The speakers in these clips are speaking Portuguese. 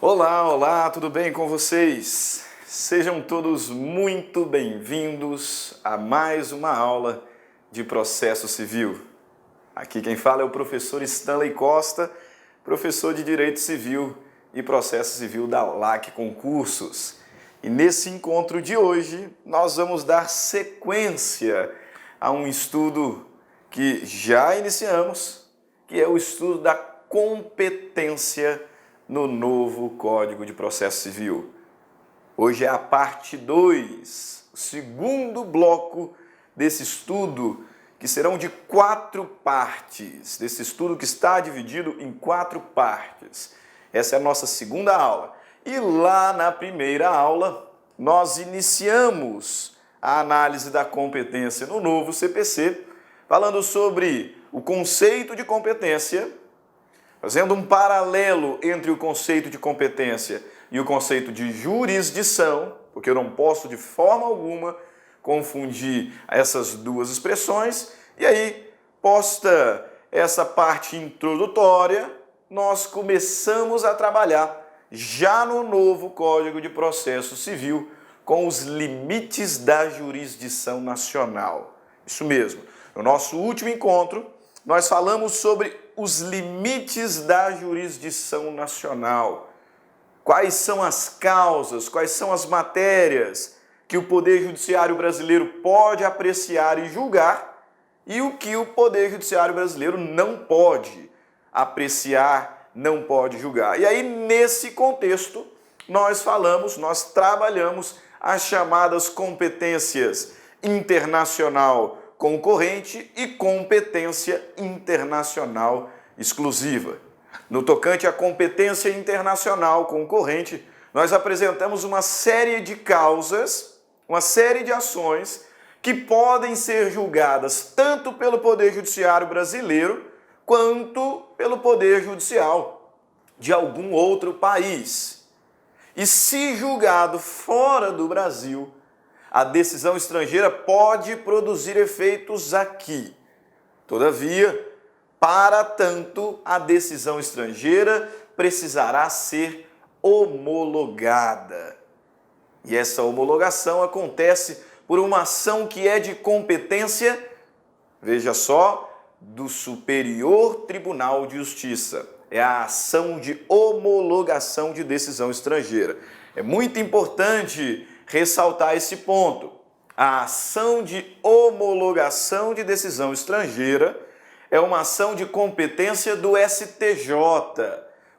Olá, olá, tudo bem com vocês? Sejam todos muito bem-vindos a mais uma aula de processo civil. Aqui quem fala é o professor Stanley Costa, professor de Direito Civil e Processo Civil da LAC Concursos. E nesse encontro de hoje, nós vamos dar sequência a um estudo que já iniciamos, que é o estudo da competência no novo Código de Processo Civil. Hoje é a parte 2, o segundo bloco desse estudo, que serão de 4 partes, desse estudo que está dividido em 4 partes. Essa é a nossa segunda aula. E lá na primeira aula, nós iniciamos a análise da competência no novo CPC, falando sobre o conceito de competência, fazendo um paralelo entre o conceito de competência e o conceito de jurisdição, porque eu não posso de forma alguma confundir essas duas expressões. E aí, posta essa parte introdutória, nós começamos a trabalhar já no novo Código de Processo Civil com os limites da jurisdição nacional. Isso mesmo. No nosso último encontro, nós falamos sobre os limites da jurisdição nacional. Quais são as causas, quais são as matérias que o Poder Judiciário brasileiro pode apreciar e julgar e o que o Poder Judiciário brasileiro não pode apreciar, não pode julgar. E aí, nesse contexto, nós trabalhamos as chamadas competências internacional concorrente e competência internacional exclusiva. No tocante à competência internacional concorrente, nós apresentamos uma série de causas, uma série de ações que podem ser julgadas tanto pelo Poder Judiciário brasileiro quanto pelo Poder Judicial de algum outro país. E se julgado fora do Brasil, a decisão estrangeira pode produzir efeitos aqui. Todavia, para tanto, a decisão estrangeira precisará ser homologada. E essa homologação acontece por uma ação que é de competência, veja só, do Superior Tribunal de Justiça. É a ação de homologação de decisão estrangeira. É muito importante ressaltar esse ponto. A ação de homologação de decisão estrangeira é uma ação de competência do STJ.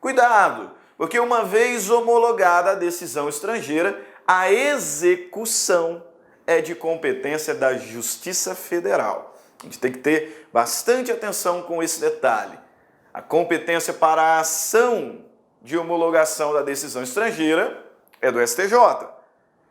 Cuidado, porque uma vez homologada a decisão estrangeira, a execução é de competência da Justiça Federal. A gente tem que ter bastante atenção com esse detalhe. A competência para a ação de homologação da decisão estrangeira é do STJ.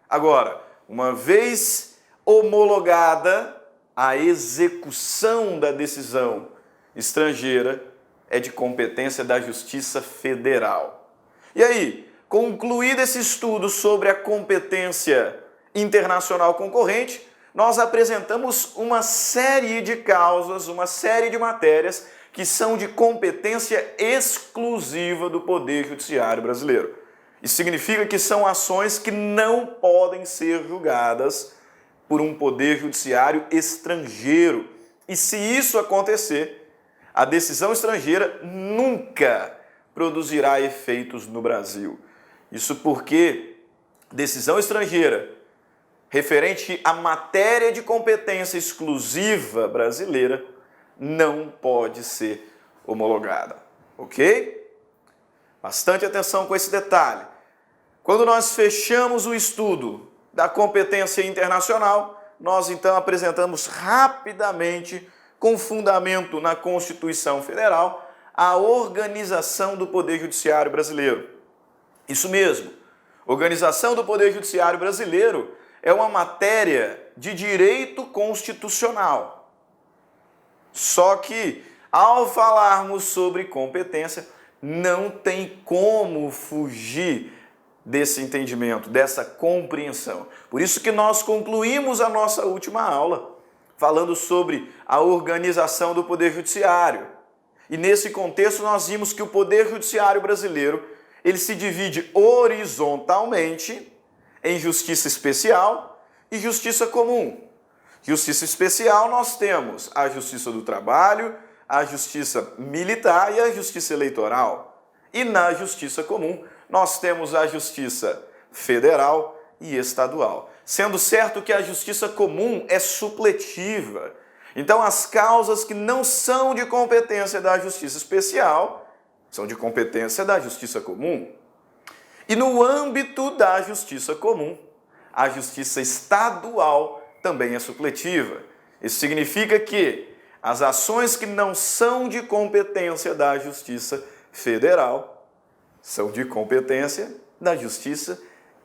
Agora, uma vez homologada, a execução da decisão estrangeira é de competência da Justiça Federal. E aí, concluído esse estudo sobre a competência internacional concorrente, nós apresentamos uma série de causas, uma série de matérias que são de competência exclusiva do Poder Judiciário brasileiro. Isso significa que são ações que não podem ser julgadas por um poder judiciário estrangeiro. E se isso acontecer, a decisão estrangeira nunca produzirá efeitos no Brasil. Isso porque decisão estrangeira referente à matéria de competência exclusiva brasileira não pode ser homologada. Ok? Bastante atenção com esse detalhe. Quando nós fechamos o estudo da competência internacional, nós então apresentamos rapidamente, com fundamento na Constituição Federal, a organização do Poder Judiciário brasileiro. Isso mesmo, organização do Poder Judiciário brasileiro é uma matéria de direito constitucional. Só que, ao falarmos sobre competência, não tem como fugir desse entendimento, dessa compreensão. Por isso que nós concluímos a nossa última aula falando sobre a organização do Poder Judiciário. E nesse contexto nós vimos que o Poder Judiciário brasileiro ele se divide horizontalmente em justiça especial e justiça comum. Justiça especial nós temos a justiça do trabalho, a justiça militar e a justiça eleitoral. E na justiça comum nós temos a justiça federal e estadual. Sendo certo que a justiça comum é supletiva. Então as causas que não são de competência da justiça especial são de competência da justiça comum. E no âmbito da justiça comum, a justiça estadual também é supletiva. Isso significa que as ações que não são de competência da justiça federal são de competência da justiça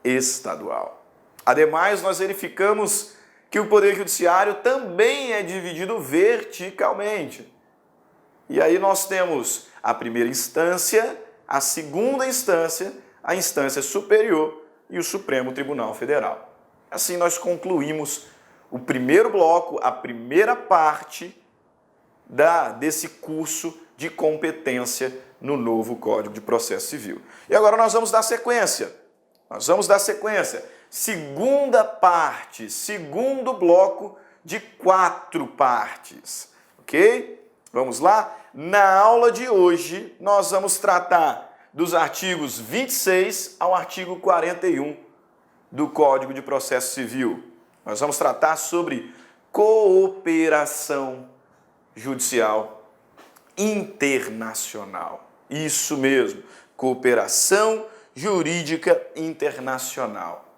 estadual. Ademais, nós verificamos que o Poder Judiciário também é dividido verticalmente. E aí nós temos a primeira instância, a segunda instância, a instância superior e o Supremo Tribunal Federal. Assim nós concluímos o primeiro bloco, a primeira parte desse curso de competência no novo Código de Processo Civil. E agora nós vamos dar sequência. Segunda parte, segundo bloco de 4 partes. Ok? Vamos lá? Na aula de hoje, nós vamos tratar dos artigos 26 ao artigo 41 do Código de Processo Civil. Nós vamos tratar sobre cooperação judicial internacional. Isso mesmo, cooperação jurídica internacional.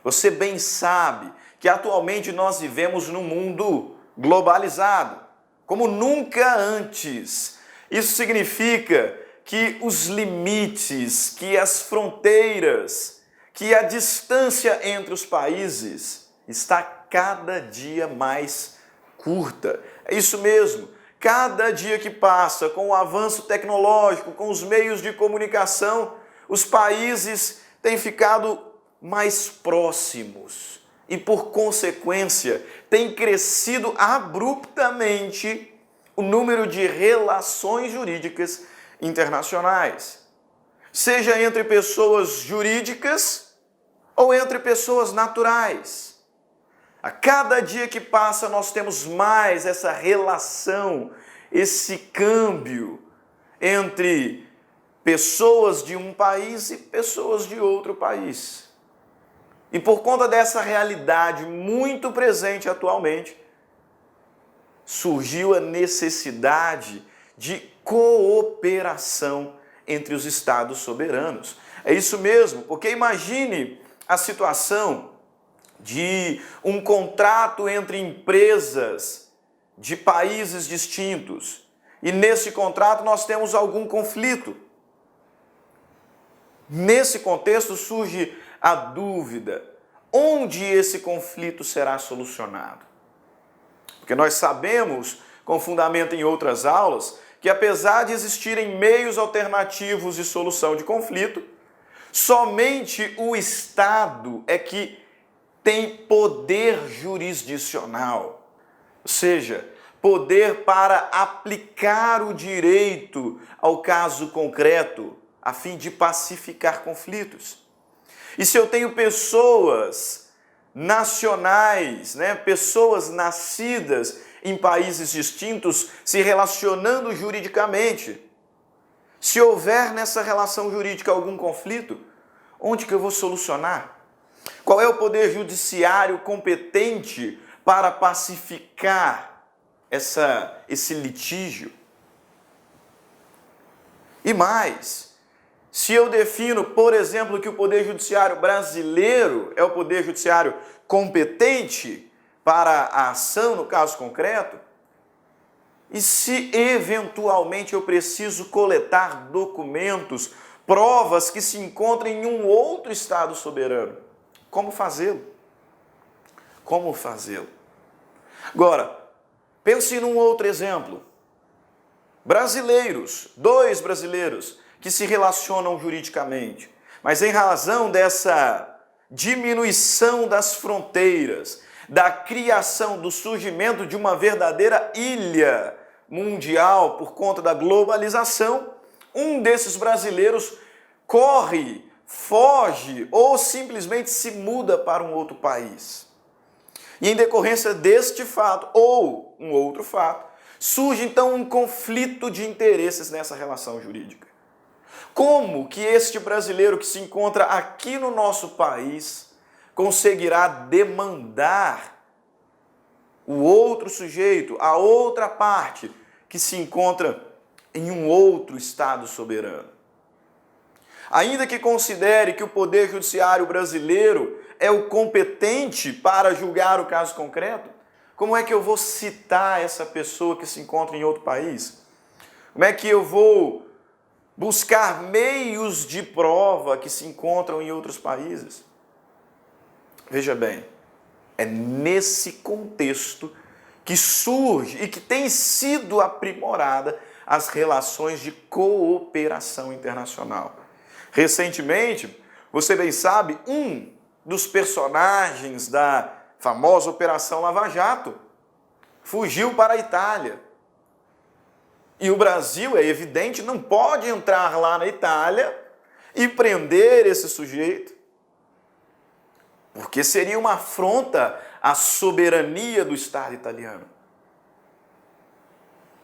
Você bem sabe que atualmente nós vivemos num mundo globalizado, como nunca antes. Isso significa que os limites, que as fronteiras, que a distância entre os países está cada dia mais curta. É isso mesmo. Cada dia que passa, com o avanço tecnológico, com os meios de comunicação, os países têm ficado mais próximos e, por consequência, tem crescido abruptamente o número de relações jurídicas internacionais, seja entre pessoas jurídicas ou entre pessoas naturais. A cada dia que passa, nós temos mais essa relação, esse câmbio entre pessoas de um país e pessoas de outro país. E por conta dessa realidade muito presente atualmente, surgiu a necessidade de cooperação entre os estados soberanos. É isso mesmo, porque imagine a situação de um contrato entre empresas de países distintos. E nesse contrato nós temos algum conflito. Nesse contexto surge a dúvida: onde esse conflito será solucionado? Porque nós sabemos, com fundamento em outras aulas, que apesar de existirem meios alternativos de solução de conflito, somente o Estado é que tem poder jurisdicional, ou seja, poder para aplicar o direito ao caso concreto, a fim de pacificar conflitos. E se eu tenho pessoas nacionais, pessoas nascidas em países distintos se relacionando juridicamente, se houver nessa relação jurídica algum conflito, onde que eu vou solucionar? Qual é o poder judiciário competente para pacificar esse litígio? E mais, se eu defino, por exemplo, que o poder judiciário brasileiro é o poder judiciário competente para a ação no caso concreto, e se eventualmente eu preciso coletar documentos, provas que se encontram em um outro estado soberano, como fazê-lo? Como fazê-lo? Agora, pense num outro exemplo. Dois brasileiros que se relacionam juridicamente, mas em razão dessa diminuição das fronteiras, da criação, do surgimento de uma verdadeira ilha mundial por conta da globalização, um desses brasileiros corre, foge ou simplesmente se muda para um outro país. E em decorrência deste fato ou um outro fato, surge então um conflito de interesses nessa relação jurídica. Como que este brasileiro que se encontra aqui no nosso país conseguirá demandar o outro sujeito, a outra parte que se encontra em um outro Estado soberano? Ainda que considere que o Poder Judiciário brasileiro é o competente para julgar o caso concreto, como é que eu vou citar essa pessoa que se encontra em outro país? Como é que eu vou buscar meios de prova que se encontram em outros países? Veja bem, é nesse contexto que surge e que tem sido aprimorada as relações de cooperação internacional. Recentemente, você bem sabe, um dos personagens da famosa Operação Lava Jato fugiu para a Itália. E o Brasil, é evidente, não pode entrar lá na Itália e prender esse sujeito, porque seria uma afronta à soberania do Estado italiano.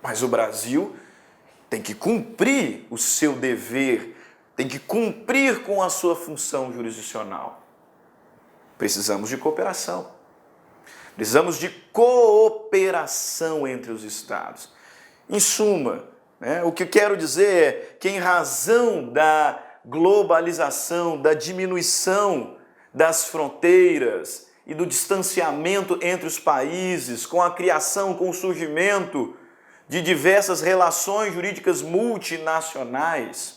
Mas o Brasil tem que cumprir o seu dever, tem que cumprir com a sua função jurisdicional. Precisamos de cooperação. Precisamos de cooperação entre os Estados. Em suma, o que eu quero dizer é que em razão da globalização, da diminuição das fronteiras e do distanciamento entre os países, com a criação, com o surgimento de diversas relações jurídicas multinacionais,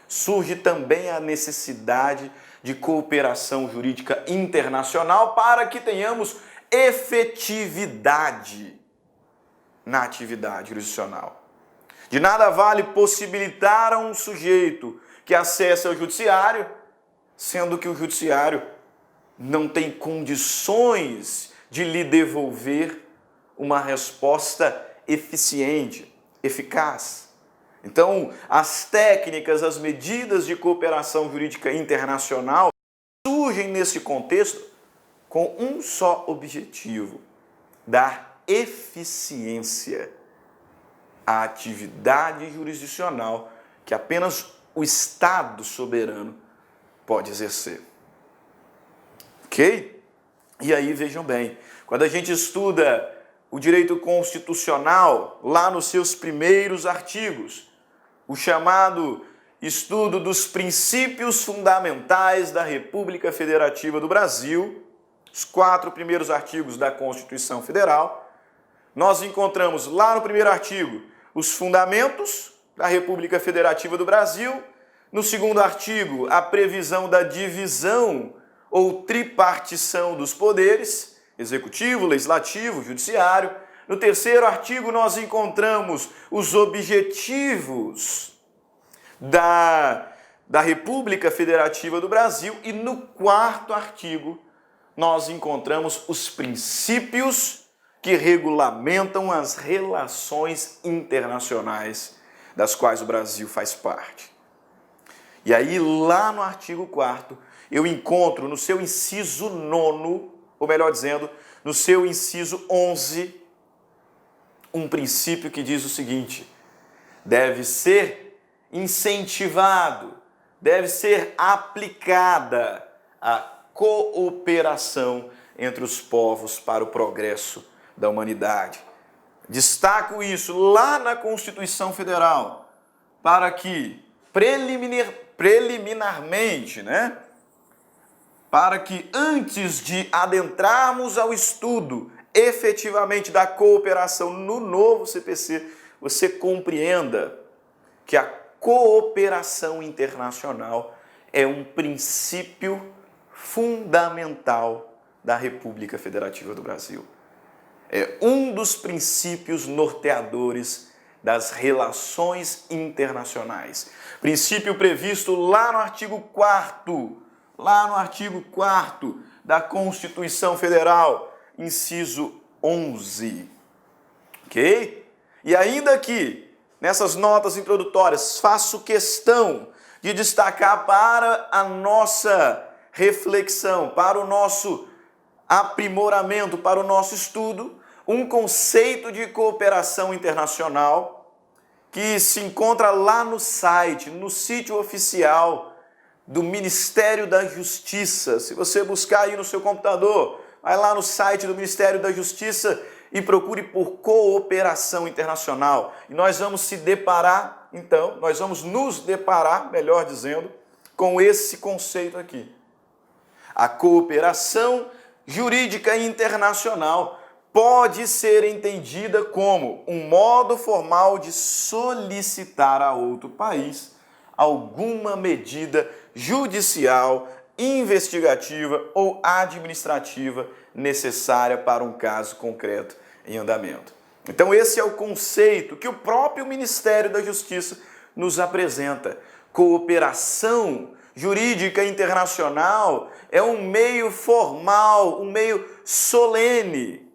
surge também a necessidade de cooperação jurídica internacional para que tenhamos efetividade na atividade jurisdicional. De nada vale possibilitar a um sujeito que acesse ao judiciário, sendo que o judiciário não tem condições de lhe devolver uma resposta eficiente, eficaz. Então, as técnicas, as medidas de cooperação jurídica internacional surgem nesse contexto com um só objetivo: dar eficiência à atividade jurisdicional que apenas o Estado soberano pode exercer. Ok? E aí, vejam bem, quando a gente estuda o direito constitucional, lá nos seus primeiros artigos, o chamado estudo dos princípios fundamentais da República Federativa do Brasil, os 4 primeiros artigos da Constituição Federal, nós encontramos lá no primeiro artigo os fundamentos da República Federativa do Brasil, no segundo artigo a previsão da divisão ou tripartição dos poderes, executivo, legislativo, judiciário. No terceiro artigo nós encontramos os objetivos da República Federativa do Brasil e no quarto artigo nós encontramos os princípios que regulamentam as relações internacionais das quais o Brasil faz parte. E aí, lá no artigo 4º, eu encontro no seu inciso 9º, ou melhor dizendo, no seu inciso 11, um princípio que diz o seguinte: deve ser incentivado, deve ser aplicada a cooperação entre os povos para o progresso da humanidade. Destaco isso lá na Constituição Federal, para que preliminarmente, para que antes de adentrarmos ao estudo efetivamente da cooperação no novo CPC, você compreenda que a cooperação internacional é um princípio fundamental da República Federativa do Brasil. É um dos princípios norteadores das relações internacionais. Princípio previsto lá no artigo 4º, da Constituição Federal, inciso 11. Ok? E ainda que nessas notas introdutórias faço questão de destacar para a nossa reflexão, para o nosso aprimoramento, para o nosso estudo, um conceito de cooperação internacional que se encontra lá no site, no sítio oficial do Ministério da Justiça. Se você buscar aí no seu computador, vai lá no site do Ministério da Justiça e procure por cooperação internacional. E nós vamos se deparar, então, nós vamos nos deparar, melhor dizendo, com esse conceito aqui. A cooperação jurídica internacional pode ser entendida como um modo formal de solicitar a outro país alguma medida judicial, investigativa ou administrativa necessária para um caso concreto em andamento. Então esse é o conceito que o próprio Ministério da Justiça nos apresenta. Cooperação jurídica internacional é um meio formal, um meio solene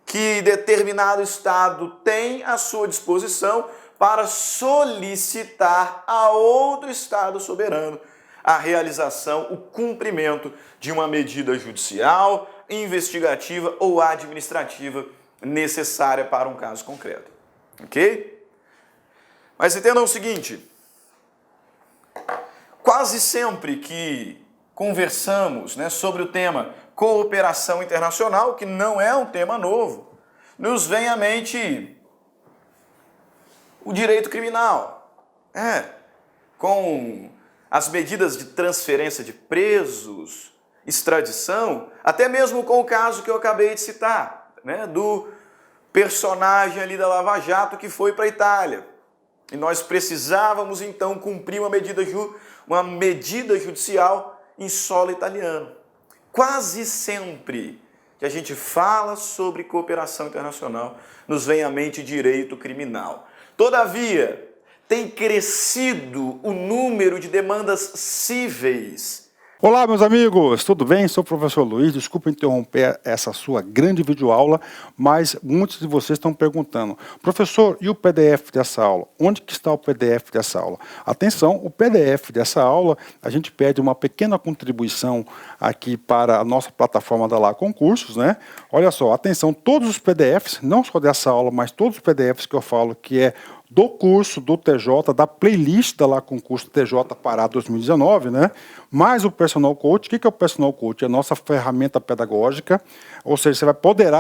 que determinado Estado tem à sua disposição para solicitar a outro Estado soberano a realização, o cumprimento de uma medida judicial, investigativa ou administrativa necessária para um caso concreto. Ok? Mas entendam o seguinte, quase sempre que conversamos, sobre o tema cooperação internacional, que não é um tema novo, nos vem à mente o direito criminal. Com as medidas de transferência de presos, extradição, até mesmo com o caso que eu acabei de citar, do personagem ali da Lava Jato que foi para a Itália. E nós precisávamos então cumprir uma medida judicial em solo italiano. Quase sempre que a gente fala sobre cooperação internacional, nos vem à mente direito criminal. Todavia, tem crescido o número de demandas cíveis. Olá, meus amigos, tudo bem? Sou o professor Luiz, desculpa interromper essa sua grande videoaula, mas muitos de vocês estão perguntando, professor, e o PDF dessa aula? Onde que está o PDF dessa aula? Atenção, o PDF dessa aula, a gente pede uma pequena contribuição aqui para a nossa plataforma da Lá Concursos, Olha só, atenção, todos os PDFs, não só dessa aula, mas todos os PDFs que eu falo que é do curso do TJ, da playlist da Lá Concurso TJ Pará 2019, mais o Personal Coach. O que é o Personal Coach? É a nossa ferramenta pedagógica, ou seja,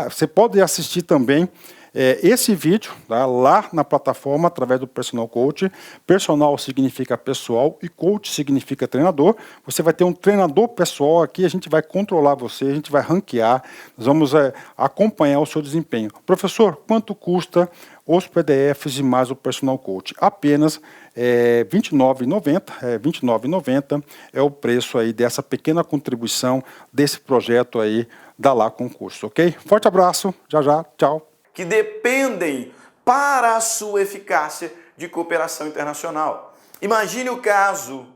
você pode assistir também esse vídeo lá na plataforma através do Personal Coach. Personal significa pessoal e coach significa treinador. Você vai ter um treinador pessoal aqui, a gente vai controlar você, a gente vai ranquear, nós vamos acompanhar o seu desempenho. Professor, quanto custa os PDFs e mais o Personal Coach? Apenas R$ 29,90 é o preço aí dessa pequena contribuição desse projeto aí da Lá Concurso, ok? Forte abraço, já, tchau. Que dependem para a sua eficácia de cooperação internacional. Imagine o caso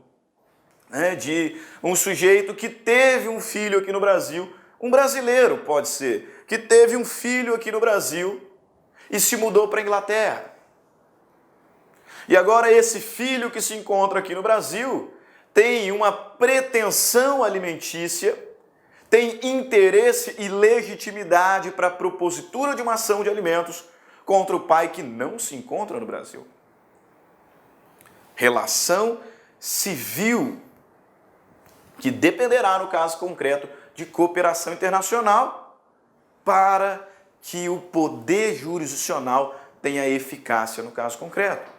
de um sujeito que teve um filho aqui no Brasil, um brasileiro pode ser, que teve um filho aqui no Brasil e se mudou para a Inglaterra. E agora esse filho que se encontra aqui no Brasil tem uma pretensão alimentícia, tem interesse e legitimidade para a propositura de uma ação de alimentos contra o pai que não se encontra no Brasil. Relação civil, que dependerá, no caso concreto, de cooperação internacional para que o poder jurisdicional tenha eficácia no caso concreto.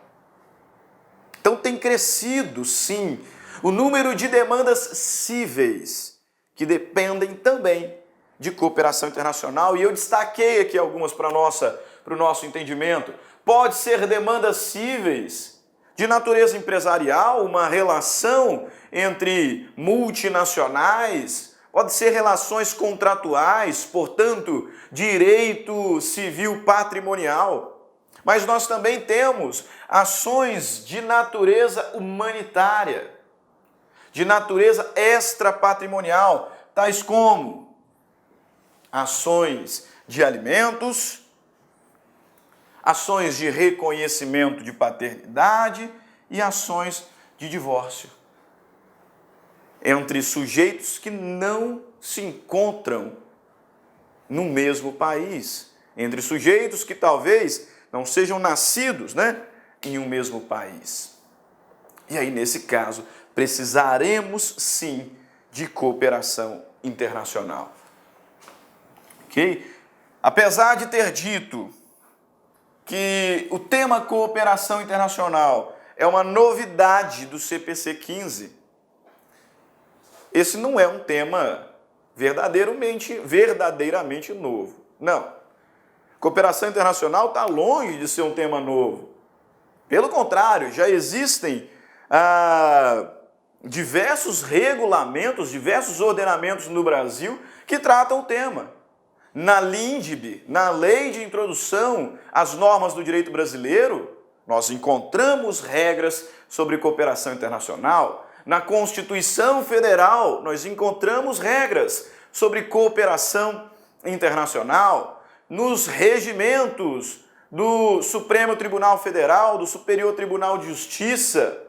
Então tem crescido, sim, o número de demandas cíveis que dependem também de cooperação internacional, e eu destaquei aqui algumas para o nosso entendimento. Pode ser demandas cíveis de natureza empresarial, uma relação entre multinacionais, pode ser relações contratuais, portanto, direito civil patrimonial. Mas nós também temos ações de natureza humanitária, de natureza extrapatrimonial, tais como ações de alimentos, ações de reconhecimento de paternidade e ações de divórcio entre sujeitos que não se encontram no mesmo país, entre sujeitos que talvez não sejam nascidos, em um mesmo país. E aí, nesse caso, precisaremos sim de cooperação internacional. Ok? Apesar de ter dito que o tema cooperação internacional é uma novidade do CPC 15, esse não é um tema verdadeiramente novo. Não. Cooperação internacional está longe de ser um tema novo. Pelo contrário, já existem diversos regulamentos, diversos ordenamentos no Brasil que tratam o tema. Na LINDB, na Lei de Introdução às Normas do Direito Brasileiro, nós encontramos regras sobre cooperação internacional. Na Constituição Federal, nós encontramos regras sobre cooperação internacional. Nos regimentos do Supremo Tribunal Federal, do Superior Tribunal de Justiça,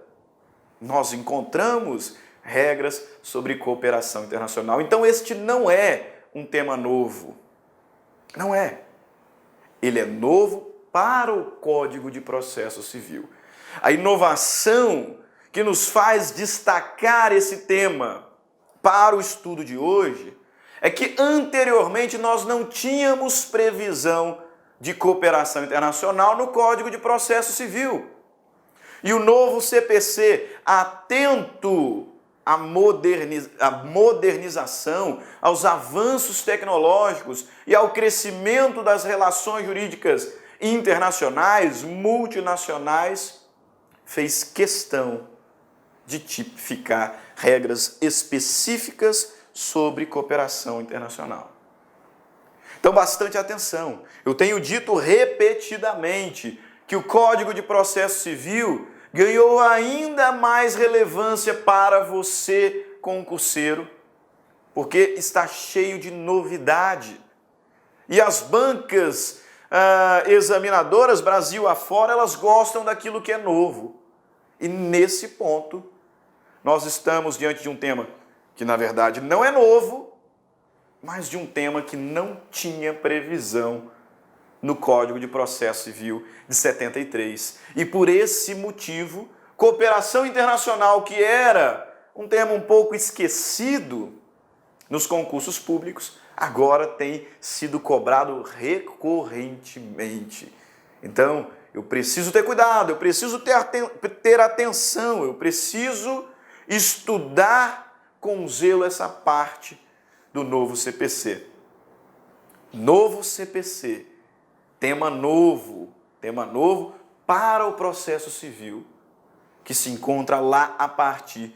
nós encontramos regras sobre cooperação internacional. Então, este não é um tema novo. Não é. Ele é novo para o Código de Processo Civil. A inovação que nos faz destacar esse tema para o estudo de hoje é que anteriormente nós não tínhamos previsão de cooperação internacional no Código de Processo Civil. E o novo CPC, atento à modernização, aos avanços tecnológicos e ao crescimento das relações jurídicas internacionais, multinacionais, fez questão de tipificar regras específicas sobre cooperação internacional. Então, bastante atenção. Eu tenho dito repetidamente que o Código de Processo Civil ganhou ainda mais relevância para você, concurseiro, porque está cheio de novidade. E as bancas examinadoras, Brasil afora, elas gostam daquilo que é novo. E nesse ponto, nós estamos diante de um tema que, na verdade, não é novo, mas de um tema que não tinha previsão no Código de Processo Civil de 73. E por esse motivo, cooperação internacional, que era um tema um pouco esquecido nos concursos públicos, agora tem sido cobrado recorrentemente. Então, eu preciso ter cuidado, eu preciso ter atenção, eu preciso estudar com zelo essa parte do novo CPC. Novo CPC, tema novo para o processo civil, que se encontra lá a partir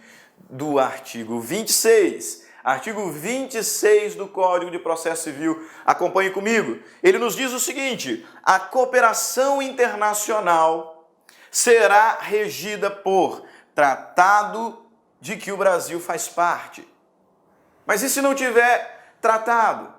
do artigo 26. Artigo 26 do Código de Processo Civil, acompanhe comigo. Ele nos diz o seguinte: a cooperação internacional será regida por tratado de que o Brasil faz parte. Mas e se não tiver tratado?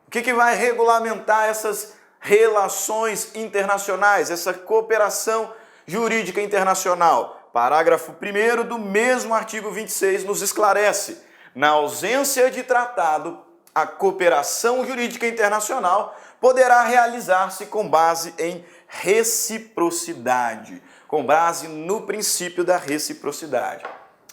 O que vai regulamentar essas relações internacionais, essa cooperação jurídica internacional? Parágrafo 1º do mesmo artigo 26 nos esclarece: na ausência de tratado, a cooperação jurídica internacional poderá realizar-se com base em reciprocidade, com base no princípio da reciprocidade.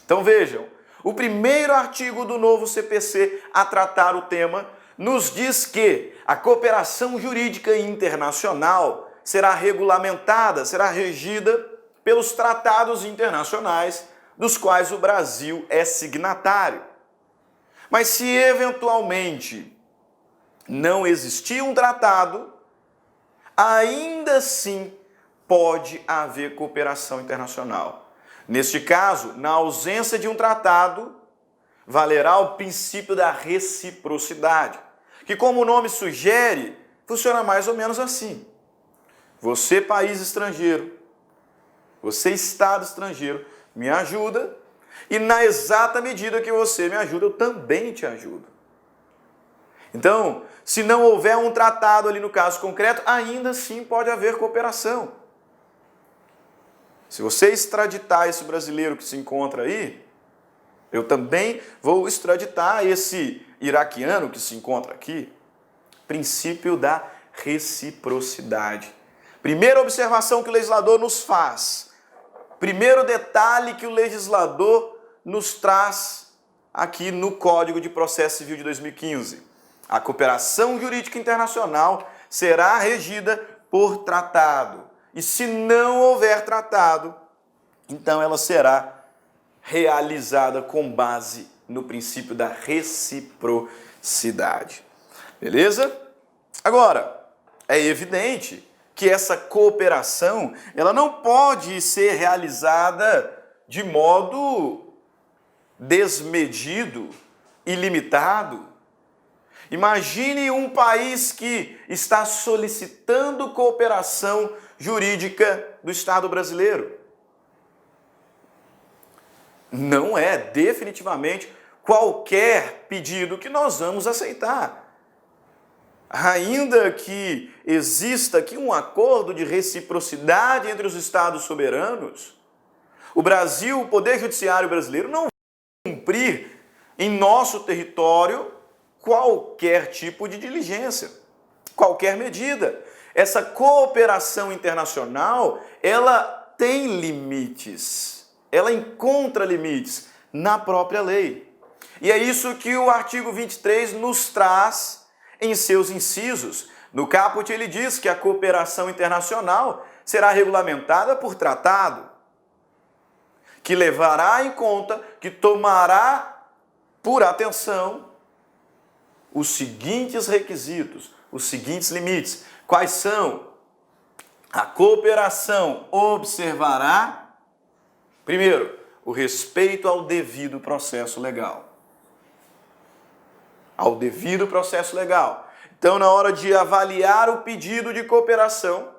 Então vejam, o primeiro artigo do novo CPC a tratar o tema nos diz que a cooperação jurídica internacional será regulamentada, será regida pelos tratados internacionais dos quais o Brasil é signatário. Mas se eventualmente não existir um tratado, ainda assim pode haver cooperação internacional. Neste caso, na ausência de um tratado, valerá o princípio da reciprocidade, que, como o nome sugere, funciona mais ou menos assim. Você, país estrangeiro, você, estado estrangeiro, me ajuda, e na exata medida que você me ajuda, eu também te ajudo. Então, se não houver um tratado ali no caso concreto, ainda assim pode haver cooperação. Se você extraditar esse brasileiro que se encontra aí, eu também vou extraditar esse iraquiano que se encontra aqui. Princípio da reciprocidade. Primeira observação que o legislador nos faz. Primeiro detalhe que o legislador nos traz aqui no Código de Processo Civil de 2015. A cooperação jurídica internacional será regida por tratado. E se não houver tratado, então ela será realizada com base no princípio da reciprocidade. Beleza? Agora, é evidente que essa cooperação ela não pode ser realizada de modo desmedido, ilimitado. Imagine um país que está solicitando cooperação jurídica do Estado brasileiro. Não é definitivamente qualquer pedido que nós vamos aceitar. Ainda que exista aqui um acordo de reciprocidade entre os Estados soberanos, o Brasil, o Poder Judiciário brasileiro, não vai cumprir em nosso território qualquer tipo de diligência, qualquer medida. Essa cooperação internacional, ela tem limites, ela encontra limites na própria lei. E é isso que o artigo 23 nos traz em seus incisos. No caput ele diz que a cooperação internacional será regulamentada por tratado, que levará em conta, que tomará por atenção os seguintes requisitos, os seguintes limites. Quais são? A cooperação observará, primeiro, o respeito ao devido processo legal. Ao devido processo legal. Então, na hora de avaliar o pedido de cooperação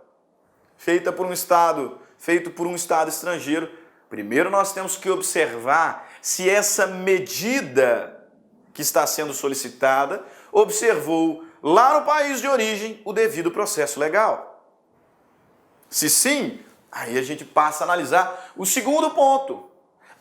feito por um Estado estrangeiro, primeiro nós temos que observar se essa medida que está sendo solicitada observou lá no país de origem o devido processo legal. Se sim, aí a gente passa a analisar o segundo ponto.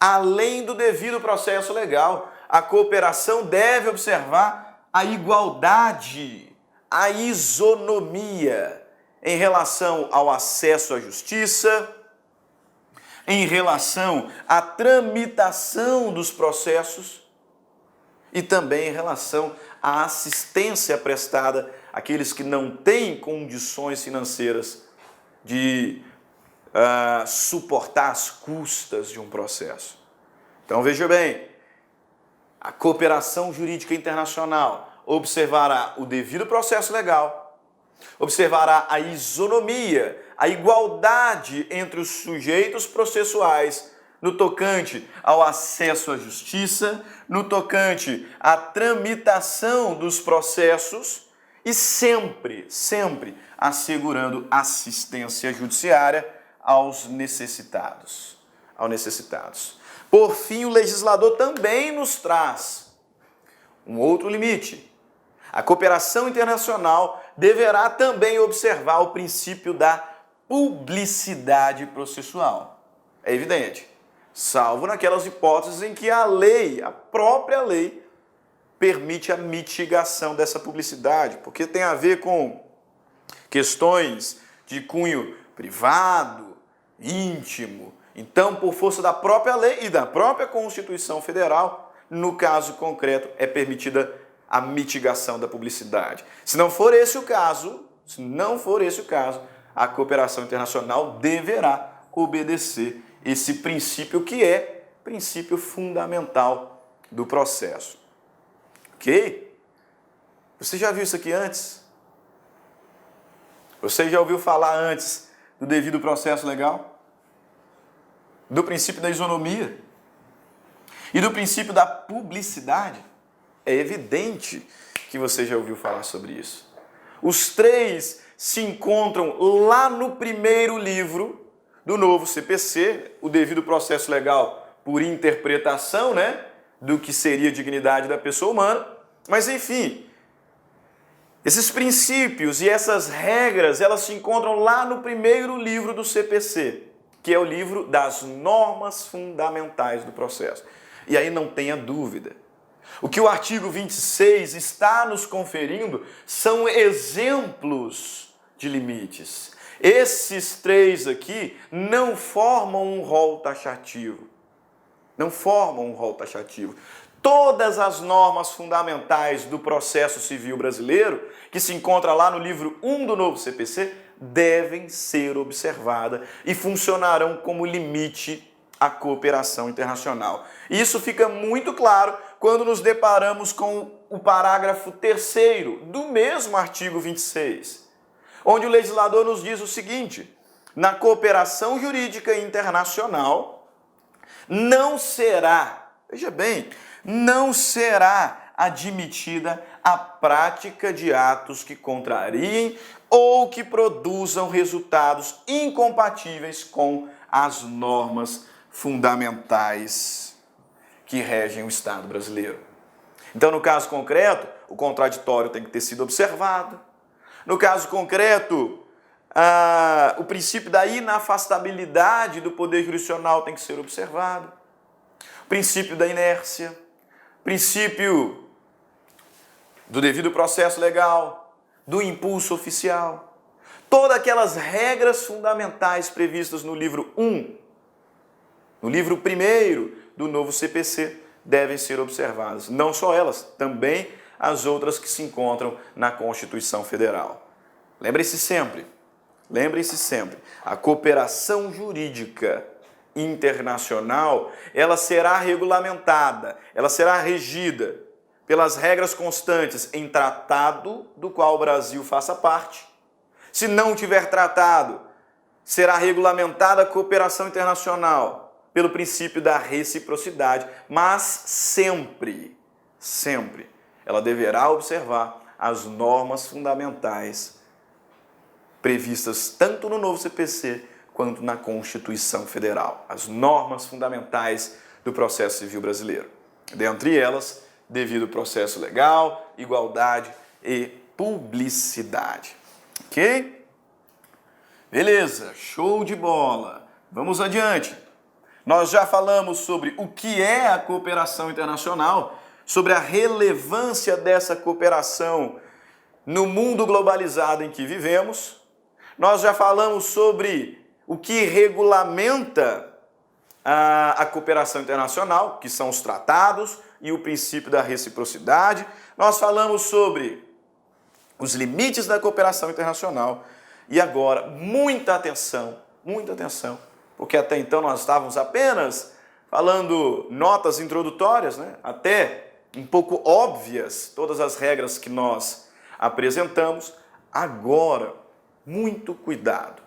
Além do devido processo legal, a cooperação deve observar a igualdade, a isonomia em relação ao acesso à justiça, em relação à tramitação dos processos e também em relação à assistência prestada àqueles que não têm condições financeiras de suportar as custas de um processo. Então veja bem, a cooperação jurídica internacional observará o devido processo legal, observará a isonomia, a igualdade entre os sujeitos processuais no tocante ao acesso à justiça, no tocante à tramitação dos processos e sempre assegurando assistência judiciária aos necessitados. Por fim, o legislador também nos traz um outro limite. A cooperação internacional deverá também observar o princípio da publicidade processual. É evidente, salvo naquelas hipóteses em que a lei, a própria lei, permite a mitigação dessa publicidade, porque tem a ver com questões de cunho privado, íntimo. Então, por força da própria lei e da própria Constituição Federal, no caso concreto, é permitida a mitigação da publicidade. Se não for esse o caso, a cooperação internacional deverá obedecer esse princípio que é princípio fundamental do processo. Ok? Você já viu isso aqui antes? Você já ouviu falar antes do devido processo legal? Do princípio da isonomia? E do princípio da publicidade? É evidente que você já ouviu falar sobre isso. Os três se encontram lá no primeiro livro do novo CPC, o devido processo legal por interpretação, do que seria a dignidade da pessoa humana. Mas, enfim, esses princípios e essas regras, elas se encontram lá no primeiro livro do CPC. que é o livro das normas fundamentais do processo. E aí não tenha dúvida. O que o artigo 26 está nos conferindo são exemplos de limites. Esses três aqui não formam um rol taxativo. Não formam um rol taxativo. Todas as normas fundamentais do processo civil brasileiro, que se encontra lá no livro 1 do novo CPC, devem ser observadas e funcionarão como limite à cooperação internacional. Isso fica muito claro quando nos deparamos com o parágrafo 3º do mesmo artigo 26, onde o legislador nos diz o seguinte: na cooperação jurídica internacional não será, veja bem, não será admitida a prática de atos que contrariem ou que produzam resultados incompatíveis com as normas fundamentais que regem o Estado brasileiro. Então, no caso concreto, o contraditório tem que ter sido observado. No caso concreto, o princípio da inafastabilidade do poder jurisdicional tem que ser observado. O princípio da inércia, princípio do devido processo legal, do impulso oficial. Todas aquelas regras fundamentais previstas no livro 1, no livro 1º do novo CPC, devem ser observadas. Não só elas, também as outras que se encontram na Constituição Federal. Lembre-se sempre, a cooperação jurídica internacional, ela será regulamentada, ela será regida pelas regras constantes em tratado do qual o Brasil faça parte. Se não tiver tratado, será regulamentada a cooperação internacional pelo princípio da reciprocidade, mas sempre, ela deverá observar as normas fundamentais previstas tanto no novo CPC quanto na Constituição Federal, as normas fundamentais do processo civil brasileiro. Dentre elas, devido processo legal, igualdade e publicidade. Ok? Beleza, show de bola. Vamos adiante. Nós já falamos sobre o que é a cooperação internacional, sobre a relevância dessa cooperação no mundo globalizado em que vivemos. Nós já falamos sobre o que regulamenta a cooperação internacional, que são os tratados e o princípio da reciprocidade. Nós falamos sobre os limites da cooperação internacional. E agora, muita atenção, porque até então nós estávamos apenas falando notas introdutórias, né? Até um pouco óbvias todas as regras que nós apresentamos. Agora, muito cuidado.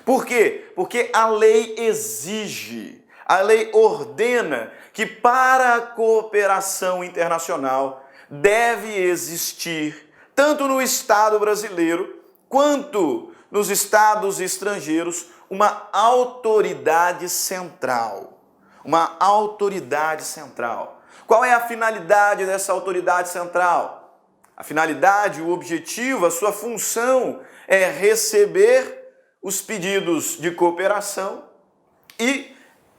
Por quê? Porque a lei exige, a lei ordena que para a cooperação internacional deve existir, tanto no Estado brasileiro quanto nos estados estrangeiros, uma autoridade central. Uma autoridade central. Qual é a finalidade dessa autoridade central? A finalidade, o objetivo, a sua função é receber os pedidos de cooperação e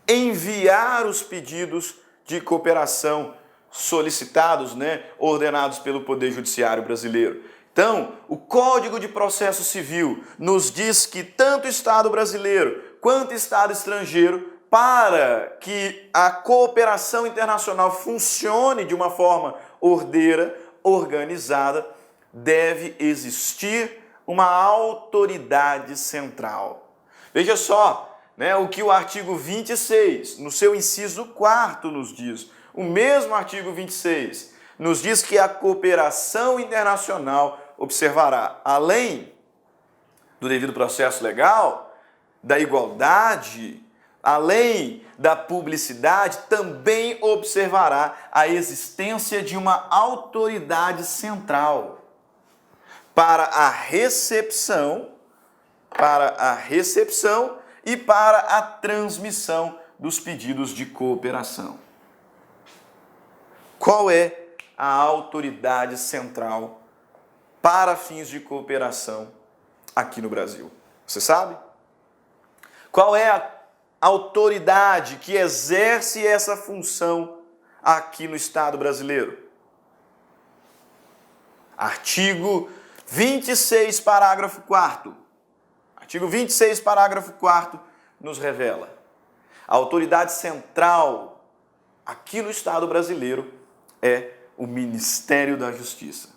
enviar os pedidos de cooperação solicitados, ordenados pelo Poder Judiciário brasileiro. Então, o Código de Processo Civil nos diz que tanto Estado brasileiro quanto Estado estrangeiro, para que a cooperação internacional funcione de uma forma ordeira, organizada, deve existir uma autoridade central. Veja só, o que o artigo 26, no seu inciso 4º, nos diz. O mesmo artigo 26 nos diz que a cooperação internacional observará, além do devido processo legal, da igualdade, além da publicidade, também observará a existência de uma autoridade central para a recepção e para a transmissão dos pedidos de cooperação. Qual é a autoridade central para fins de cooperação aqui no Brasil? Você sabe? Qual é a autoridade que exerce essa função aqui no Estado brasileiro? Artigo 26, parágrafo 4º. Artigo 26, parágrafo 4º nos revela: a autoridade central aqui no Estado brasileiro é o Ministério da Justiça.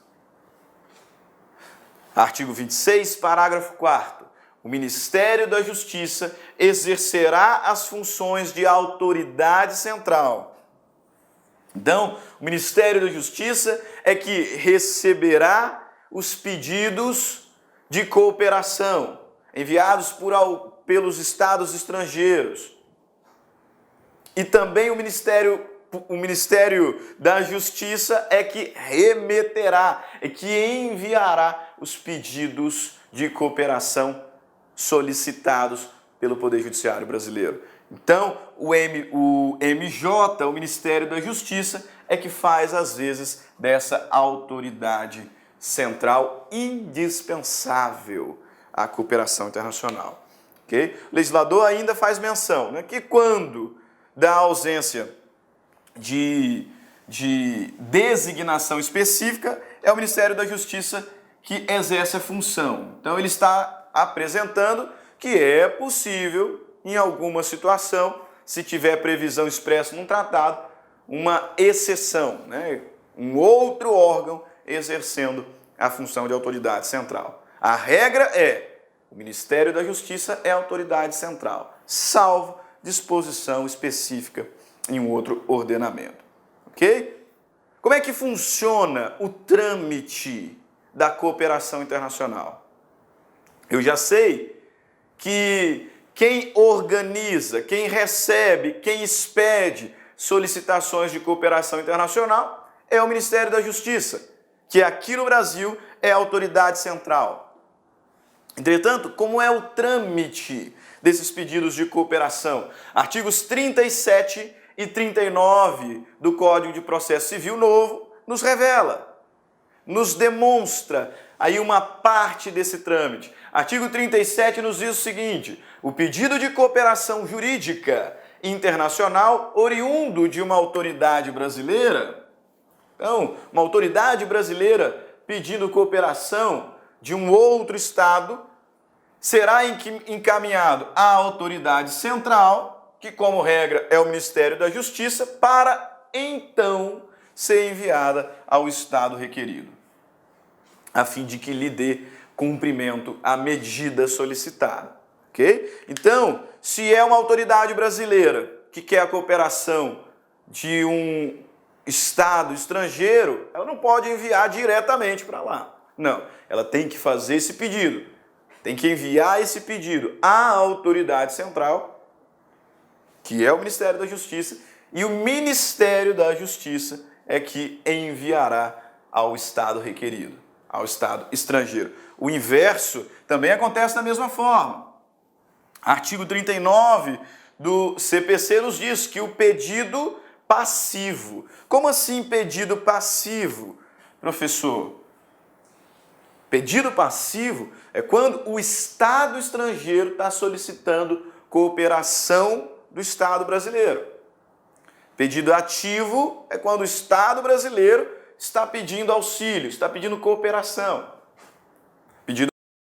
Artigo 26, parágrafo 4º. O Ministério da Justiça exercerá as funções de autoridade central. Então, o Ministério da Justiça é que receberá os pedidos de cooperação enviados pelos estados estrangeiros. E também o Ministério da Justiça é que remeterá, é que enviará os pedidos de cooperação solicitados pelo Poder Judiciário brasileiro. Então, o MJ, o Ministério da Justiça, é que faz, às vezes, dessa autoridade central indispensável à cooperação internacional. Okay? O legislador ainda faz menção, né, que quando da ausência de designação específica, é o Ministério da Justiça que exerce a função. Então, ele está apresentando que é possível, em alguma situação, se tiver previsão expressa num tratado, uma exceção, né? Um outro órgão exercendo a função de autoridade central. A regra é: o Ministério da Justiça é a autoridade central, salvo disposição específica em um outro ordenamento. Ok? Como é que funciona o trâmite da cooperação internacional? Eu já sei que quem organiza, quem recebe, quem expede solicitações de cooperação internacional é o Ministério da Justiça, que aqui no Brasil é a autoridade central. Entretanto, como é o trâmite desses pedidos de cooperação? Artigos 37 e 39 do Código de Processo Civil Novo nos revela, nos demonstra aí uma parte desse trâmite. Artigo 37 nos diz o seguinte: o pedido de cooperação jurídica internacional oriundo de uma autoridade brasileira, então, uma autoridade brasileira pedindo cooperação de um outro Estado, será encaminhado à autoridade central, que, como regra, é o Ministério da Justiça, para então ser enviada ao Estado requerido, a fim de que lhe dê cumprimento à medida solicitada. Ok? Então, se é uma autoridade brasileira que quer a cooperação de um Estado estrangeiro, ela não pode enviar diretamente para lá. Não, ela tem que fazer esse pedido, tem que enviar esse pedido à autoridade central, que é o Ministério da Justiça, e o Ministério da Justiça é que enviará ao Estado requerido, ao Estado estrangeiro. O inverso também acontece da mesma forma. Artigo 39 do CPC nos diz que o pedido passivo. Como assim pedido passivo, professor? Pedido passivo é quando o Estado estrangeiro está solicitando cooperação do Estado brasileiro. Pedido ativo é quando o Estado brasileiro está pedindo auxílio, está pedindo cooperação. Pedido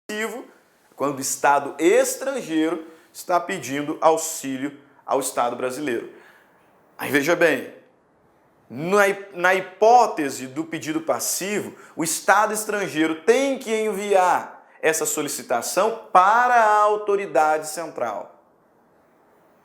passivo é quando o Estado estrangeiro está pedindo auxílio ao Estado brasileiro. Aí veja bem, na hipótese do pedido passivo, o Estado estrangeiro tem que enviar essa solicitação para a autoridade central.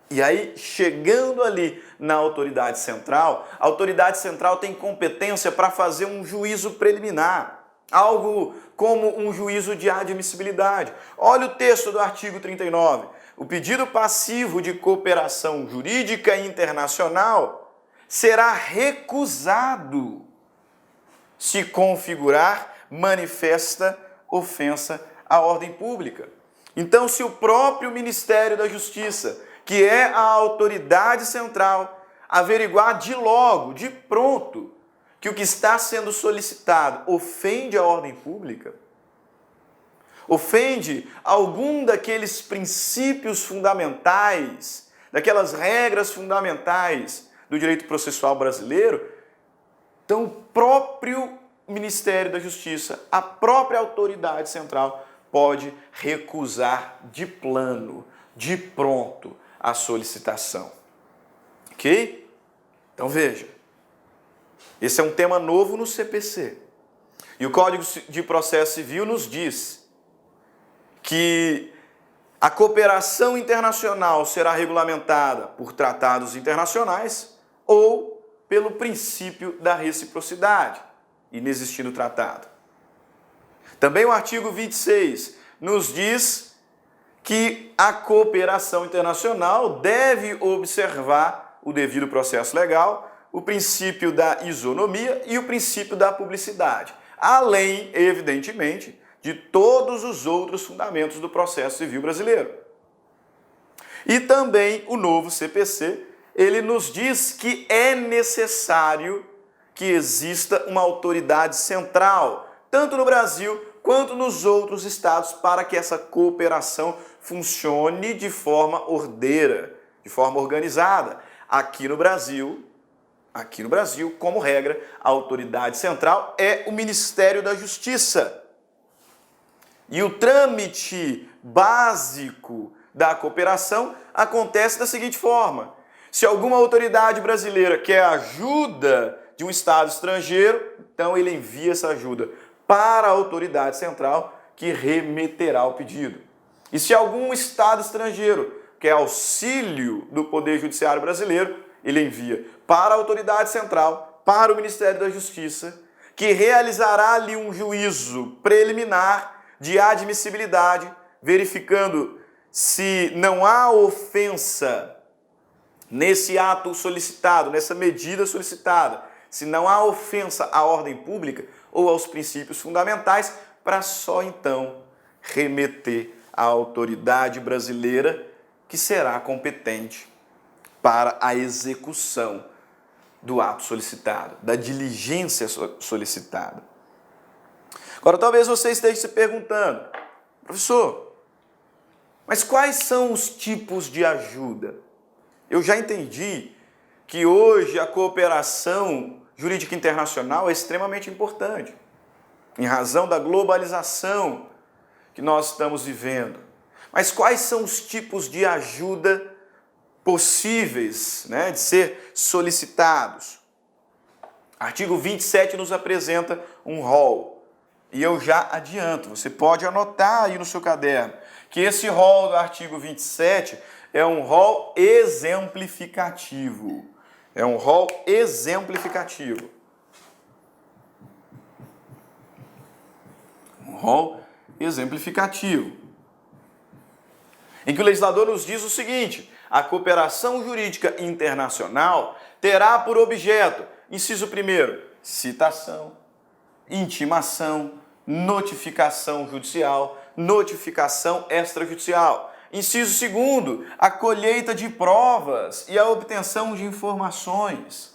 E aí, chegando ali na autoridade central, a autoridade central tem competência para fazer um juízo preliminar, algo como um juízo de admissibilidade. Olha o texto do artigo 39. O pedido passivo de cooperação jurídica internacional será recusado se configurar manifesta ofensa à ordem pública. Então, se o próprio Ministério da Justiça, que é a autoridade central, averiguar de logo, de pronto, que o que está sendo solicitado ofende a ordem pública, ofende algum daqueles princípios fundamentais, daquelas regras fundamentais do direito processual brasileiro, então o próprio Ministério da Justiça, a própria autoridade central, pode recusar de plano, de pronto, a solicitação. Ok? Então veja, esse é um tema novo no CPC. E o Código de Processo Civil nos diz que a cooperação internacional será regulamentada por tratados internacionais ou pelo princípio da reciprocidade, inexistindo tratado. Também o artigo 26 nos diz que a cooperação internacional deve observar o devido processo legal, o princípio da isonomia e o princípio da publicidade, além, evidentemente, de todos os outros fundamentos do processo civil brasileiro. E também o novo CPC, ele nos diz que é necessário que exista uma autoridade central, tanto no Brasil quanto nos outros estados, para que essa cooperação funcione de forma ordeira, de forma organizada. Aqui no Brasil, como regra, a autoridade central é o Ministério da Justiça. E o trâmite básico da cooperação acontece da seguinte forma: se alguma autoridade brasileira quer ajuda de um Estado estrangeiro, então ele envia essa ajuda para a autoridade central, que remeterá o pedido. E se algum Estado estrangeiro quer auxílio do Poder Judiciário brasileiro, ele envia para a autoridade central, para o Ministério da Justiça, que realizará ali um juízo preliminar de admissibilidade, verificando se não há ofensa nesse ato solicitado, nessa medida solicitada, se não há ofensa à ordem pública ou aos princípios fundamentais, para só então remeter à autoridade brasileira, que será competente para a execução do ato solicitado, da diligência solicitada. Agora, talvez você esteja se perguntando: professor, mas quais são os tipos de ajuda? Eu já entendi que hoje a cooperação jurídica internacional é extremamente importante, em razão da globalização que nós estamos vivendo. Mas quais são os tipos de ajuda possíveis, de ser solicitados? Artigo 27 nos apresenta um rol. E eu já adianto, você pode anotar aí no seu caderno, que esse rol do artigo 27 é um rol exemplificativo. É um rol exemplificativo. Um rol exemplificativo. Em que o legislador nos diz o seguinte: a cooperação jurídica internacional terá por objeto, inciso 1º, citação, intimação, notificação judicial, notificação extrajudicial. Inciso 2º, a colheita de provas e a obtenção de informações.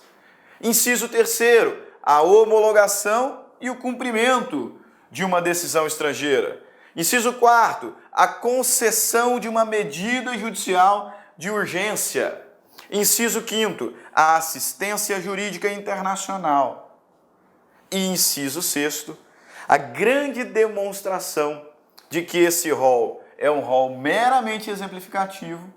Inciso 3º, a homologação e o cumprimento de uma decisão estrangeira. Inciso 4º, a concessão de uma medida judicial de urgência. Inciso 5º, a assistência jurídica internacional. E inciso 6º, a grande demonstração de que esse rol é um rol meramente exemplificativo.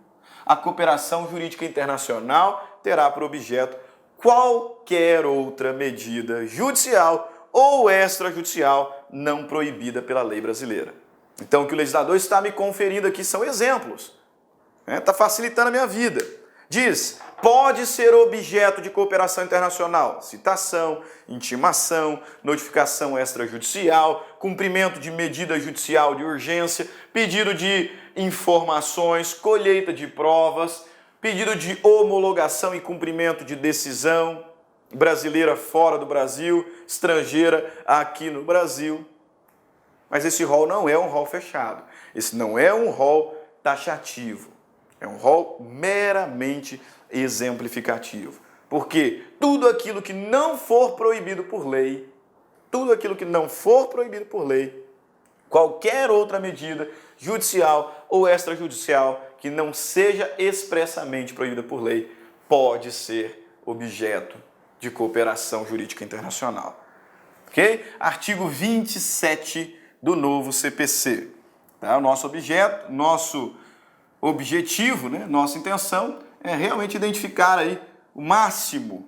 A cooperação jurídica internacional terá por objeto qualquer outra medida judicial ou extrajudicial não proibida pela lei brasileira. Então, o que o legislador está me conferindo aqui são exemplos. Está facilitando a minha vida. Diz: pode ser objeto de cooperação internacional, citação, intimação, notificação extrajudicial, cumprimento de medida judicial de urgência, pedido de informações, colheita de provas, pedido de homologação e cumprimento de decisão brasileira fora do Brasil, estrangeira aqui no Brasil. Mas esse rol não é um rol fechado. Esse não é um rol taxativo. É um rol meramente exemplificativo. Porque tudo aquilo que não for proibido por lei, Qualquer outra medida judicial ou extrajudicial que não seja expressamente proibida por lei pode ser objeto de cooperação jurídica internacional. Ok? Artigo 27 do novo CPC. Tá? O nosso objetivo, né? Nossa intenção é realmente identificar aí o máximo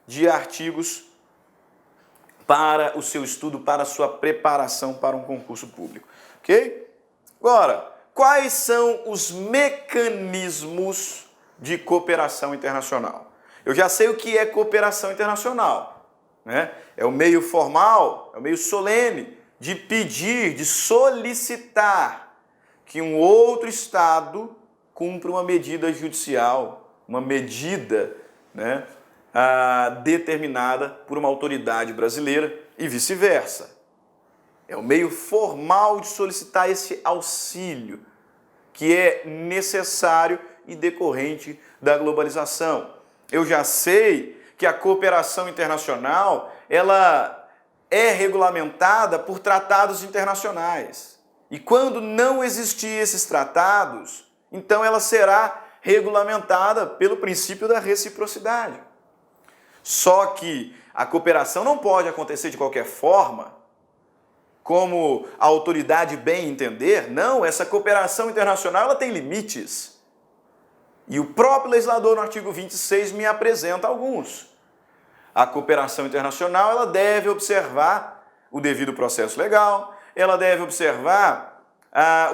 de artigos para o seu estudo, para a sua preparação para um concurso público. Ok? Agora, quais são os mecanismos de cooperação internacional? Eu já sei o que é cooperação internacional, né? É o meio formal, é o meio solene de pedir, de solicitar que um outro Estado cumpra uma medida judicial, uma medida, né, determinada por uma autoridade brasileira e vice-versa. É o meio formal de solicitar esse auxílio que é necessário e decorrente da globalização. Eu já sei que a cooperação internacional ela é regulamentada por tratados internacionais. E quando não existir esses tratados, então ela será regulamentada pelo princípio da reciprocidade. Só que a cooperação não pode acontecer de qualquer forma, como a autoridade bem entender. Não, essa cooperação internacional ela tem limites. E o próprio legislador, no artigo 26, me apresenta alguns. A cooperação internacional ela deve observar o devido processo legal, ela deve observar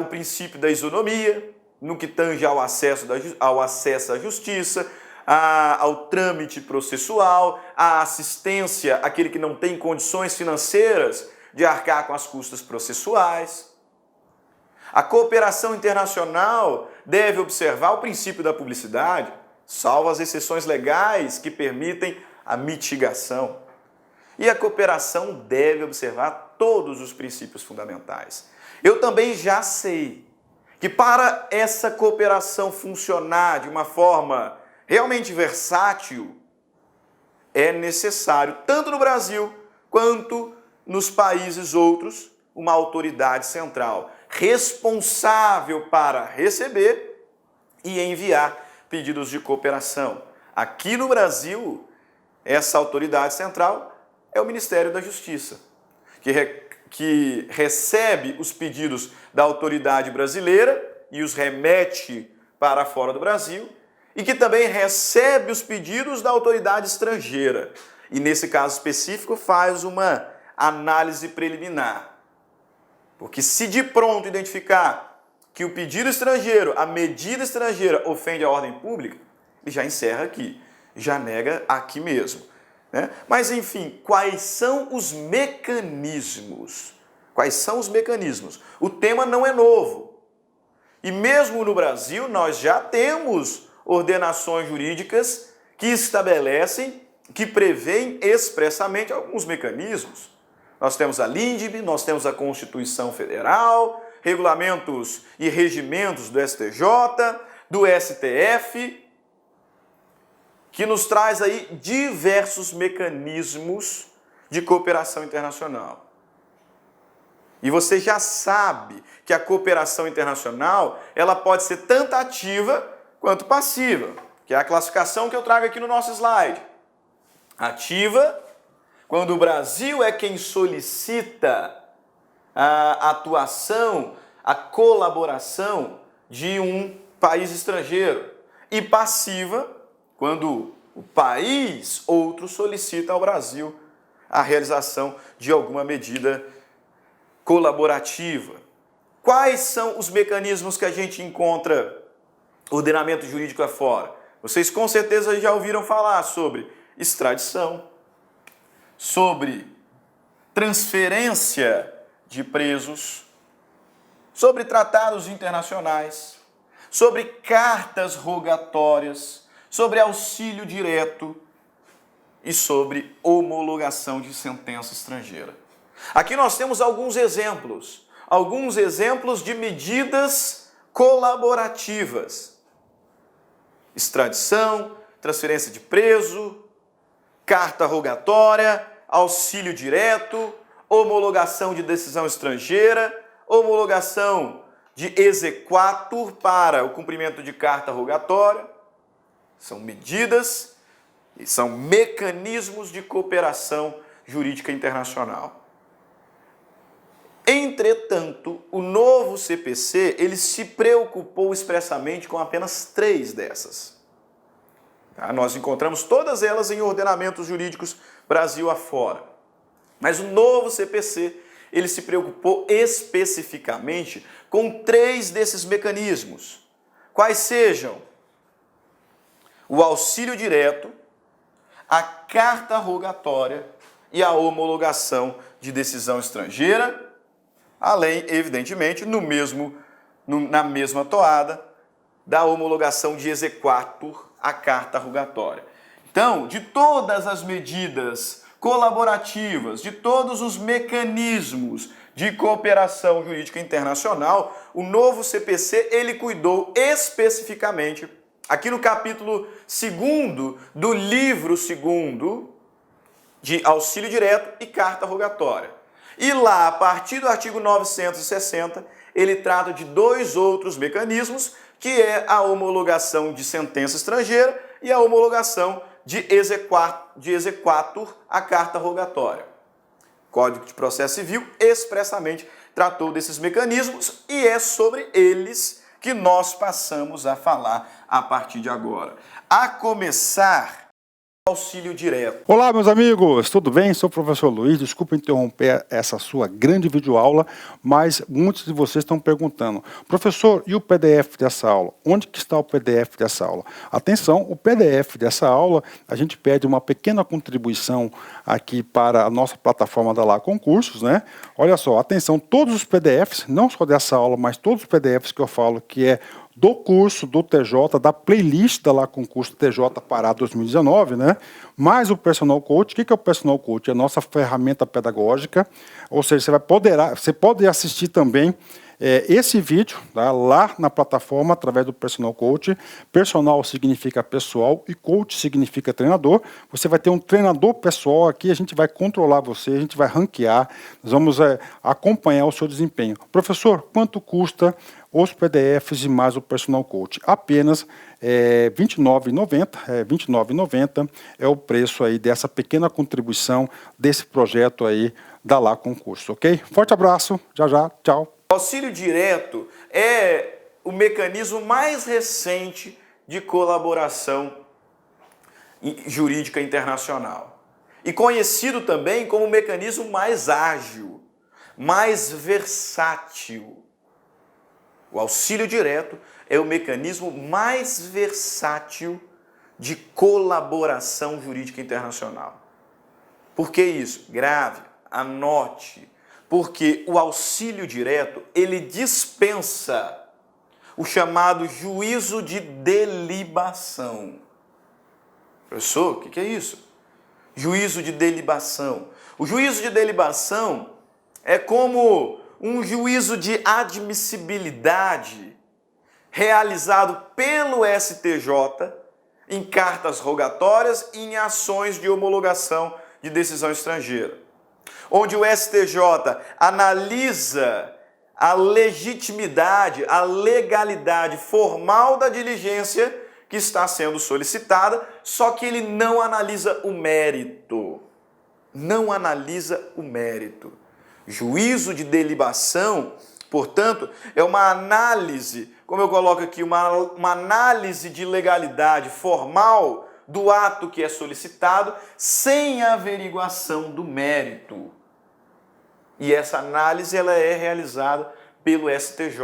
o princípio da isonomia, no que tange ao acesso à justiça, ao trâmite processual, à assistência àquele que não tem condições financeiras de arcar com as custas processuais. A cooperação internacional deve observar o princípio da publicidade, salvo as exceções legais que permitem a mitigação. E a cooperação deve observar todos os princípios fundamentais. Eu também já sei que para essa cooperação funcionar de uma forma realmente versátil, é necessário, tanto no Brasil quanto nos países outros, uma autoridade central responsável para receber e enviar pedidos de cooperação. Aqui no Brasil, essa autoridade central é o Ministério da Justiça, que recebe os pedidos da autoridade brasileira e os remete para fora do Brasil, e que também recebe os pedidos da autoridade estrangeira. E nesse caso específico faz uma análise preliminar. Porque se de pronto identificar que o pedido estrangeiro, a medida estrangeira ofende a ordem pública, ele já encerra aqui, já nega aqui mesmo, né? Mas enfim, quais são os mecanismos? Quais são os mecanismos? O tema não é novo. E mesmo no Brasil nós já temos ordenações jurídicas que estabelecem, que prevêem expressamente alguns mecanismos. Nós temos a LINDB, nós temos a Constituição Federal, regulamentos e regimentos do STJ, do STF, que nos traz aí diversos mecanismos de cooperação internacional. E você já sabe que a cooperação internacional ela pode ser tanto ativa quanto passiva, que é a classificação que eu trago aqui no nosso slide. Ativa, quando o Brasil é quem solicita a atuação, a colaboração de um país estrangeiro. E passiva, quando o país outro solicita ao Brasil a realização de alguma medida colaborativa. Quais são os mecanismos que a gente encontra ordenamento jurídico afora? Vocês com certeza já ouviram falar sobre extradição, sobre transferência de presos, sobre tratados internacionais, sobre cartas rogatórias, sobre auxílio direto e sobre homologação de sentença estrangeira. Aqui nós temos alguns exemplos de medidas colaborativas. Extradição, transferência de preso, carta rogatória, auxílio direto, homologação de decisão estrangeira, homologação de exequatur para o cumprimento de carta rogatória. São medidas e são mecanismos de cooperação jurídica internacional. Entretanto, o novo CPC, ele se preocupou expressamente com apenas 3 dessas. Tá? Nós encontramos todas elas em ordenamentos jurídicos Brasil afora. Mas o novo CPC, ele se preocupou especificamente com 3 desses mecanismos. Quais sejam? O auxílio direto, a carta rogatória e a homologação de decisão estrangeira, além, evidentemente, na mesma toada, da homologação de exequatur à carta rogatória. Então, de todas as medidas colaborativas, de todos os mecanismos de cooperação jurídica internacional, o novo CPC, ele cuidou especificamente, aqui no capítulo 2º do livro 2º, de auxílio direto e carta rogatória. E lá, a partir do artigo 960, ele trata de 2 outros mecanismos, que é a homologação de sentença estrangeira e a homologação de exequatur à carta rogatória. O Código de Processo Civil expressamente tratou desses mecanismos e é sobre eles que nós passamos a falar a partir de agora. A começar, auxílio direto. Olá, meus amigos, tudo bem? Sou o professor Luiz, desculpa interromper essa sua grande videoaula, mas muitos de vocês estão perguntando, professor, e o PDF dessa aula? Onde que está o PDF dessa aula? Atenção, o PDF dessa aula, a gente pede uma pequena contribuição aqui para a nossa plataforma da Lá Concursos, né? Olha só, atenção, todos os PDFs, não só dessa aula, mas todos os PDFs que eu falo que é do curso do TJ, da playlist da Lá Concurso TJ Pará 2019, né? Mais o Personal Coach. O que é o Personal Coach? É a nossa ferramenta pedagógica, ou seja, você pode assistir também esse vídeo, tá, lá na plataforma através do Personal Coach. Personal significa pessoal e coach significa treinador. Você vai ter um treinador pessoal aqui, a gente vai controlar você, a gente vai ranquear, nós vamos acompanhar o seu desempenho. Professor, quanto custa os PDFs e mais o Personal Coach? Apenas R$ 29,90 é o preço aí dessa pequena contribuição desse projeto aí da Lá Concurso, ok? Forte abraço, já, tchau. O auxílio direto é o mecanismo mais recente de colaboração jurídica internacional e conhecido também como o mecanismo mais ágil, mais versátil. O auxílio direto é o mecanismo mais versátil de colaboração jurídica internacional. Por que isso? Grave, anote. Porque o auxílio direto, ele dispensa o chamado juízo de delibação. Professor, o que é isso? Juízo de delibação. O juízo de delibação é como um juízo de admissibilidade realizado pelo STJ em cartas rogatórias e em ações de homologação de decisão estrangeira, onde o STJ analisa a legitimidade, a legalidade formal da diligência que está sendo solicitada, só que ele não analisa o mérito. Não analisa o mérito. Juízo de delibação, portanto, é uma análise, como eu coloco aqui, uma análise de legalidade formal do ato que é solicitado, sem averiguação do mérito. E essa análise ela é realizada pelo STJ.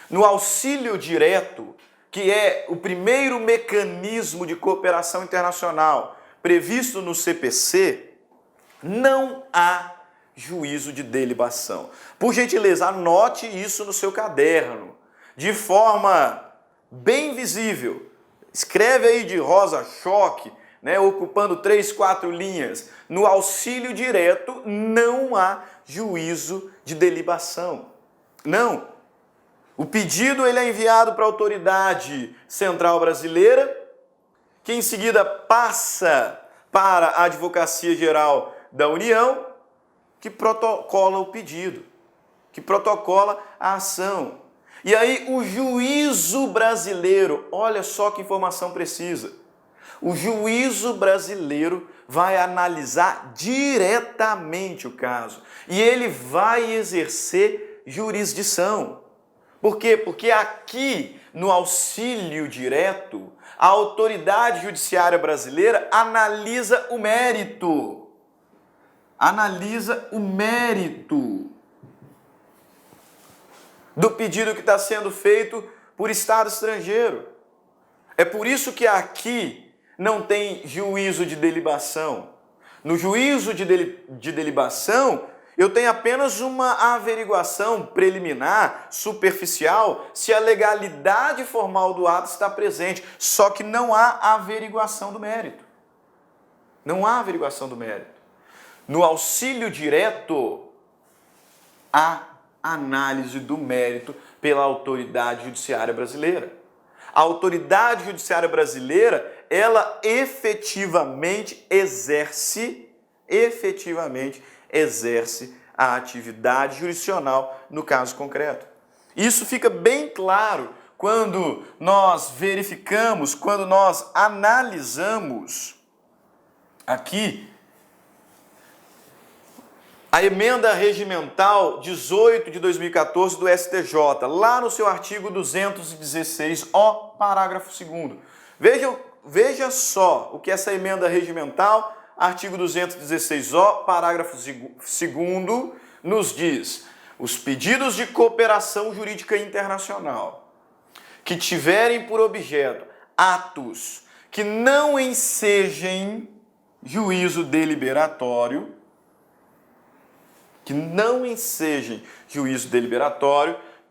No auxílio direto, que é o primeiro mecanismo de cooperação internacional previsto no CPC, não há juízo de delibação. Por gentileza, anote isso no seu caderno, de forma bem visível. Escreve aí de rosa-choque, né, ocupando 3, 4 linhas. No auxílio direto não há juízo de delibação. Não. O pedido ele é enviado para a autoridade central brasileira, que em seguida passa para a Advocacia Geral da União, que protocola o pedido, que protocola a ação. E aí o juízo brasileiro, olha só que informação precisa. O juízo brasileiro vai analisar diretamente o caso e ele vai exercer jurisdição. Por quê? Porque aqui no auxílio direto, a autoridade judiciária brasileira analisa o mérito. Analisa o mérito do pedido que está sendo feito por Estado estrangeiro. É por isso que aqui não tem juízo de delibação. No juízo de delibação, eu tenho apenas uma averiguação preliminar, superficial, se a legalidade formal do ato está presente. Só que não há averiguação do mérito. Não há averiguação do mérito. No auxílio direto, há análise do mérito pela autoridade judiciária brasileira. A autoridade judiciária brasileira, ela efetivamente exerce a atividade jurisdicional no caso concreto. Isso fica bem claro quando nós verificamos, quando nós analisamos aqui a emenda regimental 18 de 2014 do STJ, lá no seu artigo 216-O, parágrafo 2º. Veja só o que essa emenda regimental, artigo 216-O, parágrafo 2º, nos diz. Os pedidos de cooperação jurídica internacional que tiverem por objeto atos que não ensejem juízo deliberatório,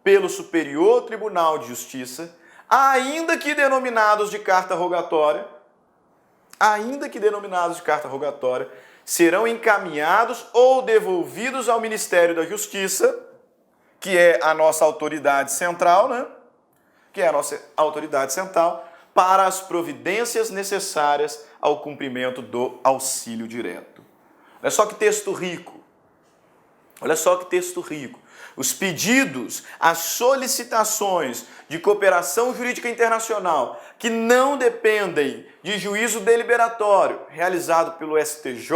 pelo Superior Tribunal de Justiça, ainda que denominados de carta rogatória, serão encaminhados ou devolvidos ao Ministério da Justiça, que é a nossa autoridade central, para as providências necessárias ao cumprimento do auxílio direto. Olha só que texto rico. Os pedidos, as solicitações de cooperação jurídica internacional que não dependem de juízo deliberatório realizado pelo STJ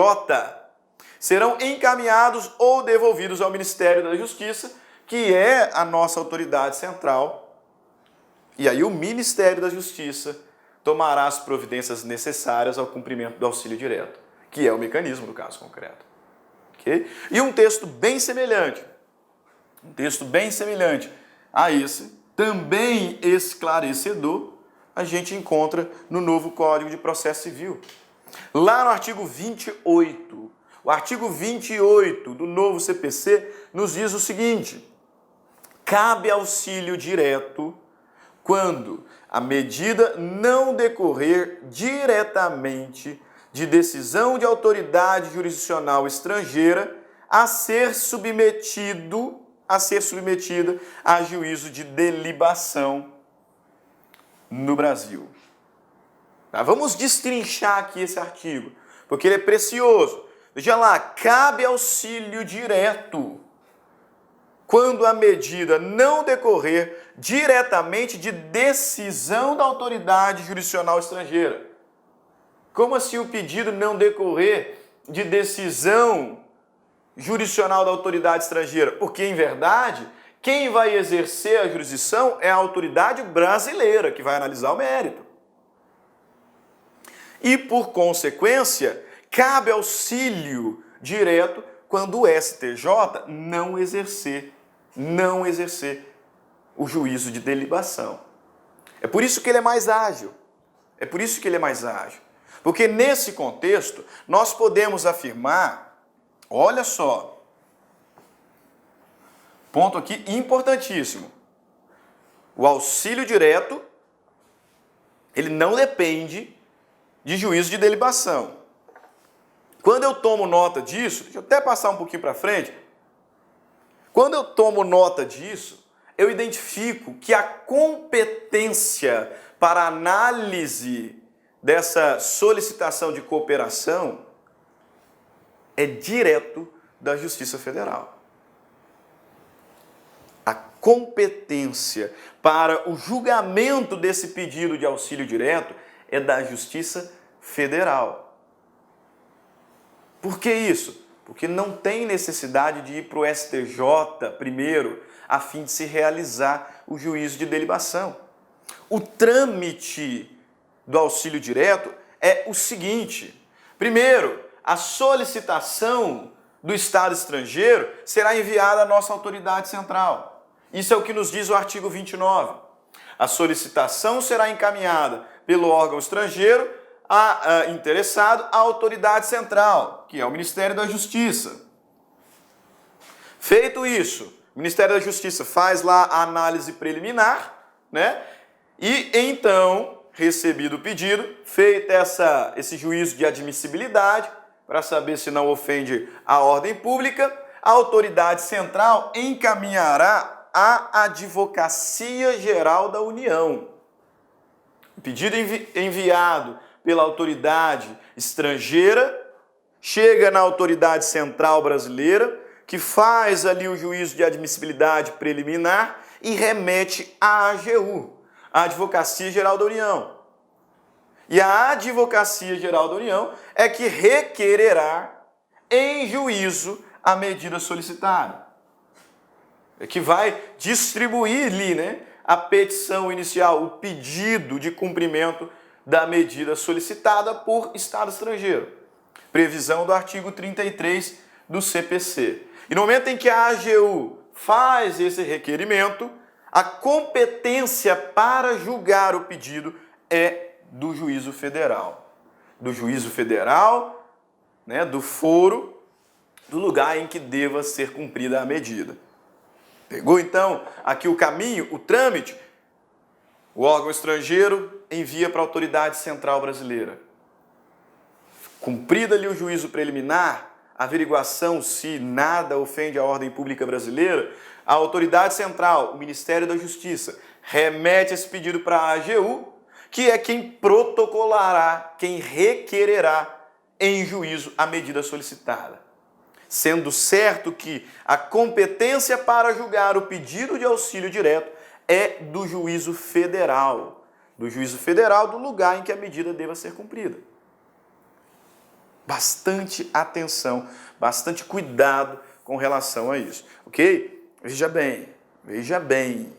serão encaminhados ou devolvidos ao Ministério da Justiça, que é a nossa autoridade central. E aí o Ministério da Justiça tomará as providências necessárias ao cumprimento do auxílio direto, que é o mecanismo do caso concreto. Okay? E um texto bem semelhante a esse, também esclarecedor, a gente encontra no novo Código de Processo Civil. Lá no artigo 28, o artigo 28 do novo CPC nos diz o seguinte: cabe auxílio direto quando a medida não decorrer diretamente de decisão de autoridade jurisdicional estrangeira a ser submetida a juízo de delibação no Brasil. Tá? Vamos destrinchar aqui esse artigo, porque ele é precioso. Veja lá, cabe auxílio direto quando a medida não decorrer diretamente de decisão da autoridade jurisdicional estrangeira. Como assim o pedido não decorrer de decisão jurisdicional da autoridade estrangeira? Porque, em verdade, quem vai exercer a jurisdição é a autoridade brasileira, que vai analisar o mérito. E, por consequência, cabe auxílio direto quando o STJ não exercer o juízo de delibação. É por isso que ele é mais ágil. Porque nesse contexto, nós podemos afirmar, olha só, ponto aqui importantíssimo, o auxílio direto, ele não depende de juízo de delibação. Quando eu tomo nota disso, deixa eu até passar um pouquinho para frente, quando eu tomo nota disso, eu identifico que a competência para análise dessa solicitação de cooperação é direto da Justiça Federal. competência para o julgamento desse pedido de auxílio direto é da Justiça Federal. Por que isso? Porque não tem necessidade de ir para o STJ primeiro, a fim de se realizar o juízo de delibação. O trâmite do auxílio direto é o seguinte: primeiro, a solicitação do Estado estrangeiro será enviada à nossa autoridade central. Isso é o que nos diz o artigo 29. A solicitação será encaminhada pelo órgão estrangeiro interessado à autoridade central, que é o Ministério da Justiça. Feito isso, o Ministério da Justiça faz lá a análise preliminar, né? E então, recebido o pedido, feito esse juízo de admissibilidade, para saber se não ofende a ordem pública, a autoridade central encaminhará à Advocacia Geral da União. O pedido enviado pela autoridade estrangeira chega na autoridade central brasileira, que faz ali o juízo de admissibilidade preliminar e remete à AGU, a Advocacia Geral da União. E a Advocacia Geral da União é que requererá em juízo a medida solicitada. É que vai distribuir ali, né, a petição inicial, o pedido de cumprimento da medida solicitada por Estado estrangeiro. Previsão do artigo 33 do CPC. E no momento em que a AGU faz esse requerimento, a competência para julgar o pedido é do juízo federal. Do juízo federal, né, do foro, do lugar em que deva ser cumprida a medida. Pegou então aqui o caminho, o trâmite? O órgão estrangeiro envia para a autoridade central brasileira. Cumprida ali o juízo preliminar, a averiguação se nada ofende a ordem pública brasileira, a autoridade central, o Ministério da Justiça, remete esse pedido para a AGU, que é quem protocolará, quem requererá em juízo a medida solicitada. Sendo certo que a competência para julgar o pedido de auxílio direto é do juízo federal do lugar em que a medida deva ser cumprida. Bastante atenção, bastante cuidado com relação a isso, ok? Veja bem.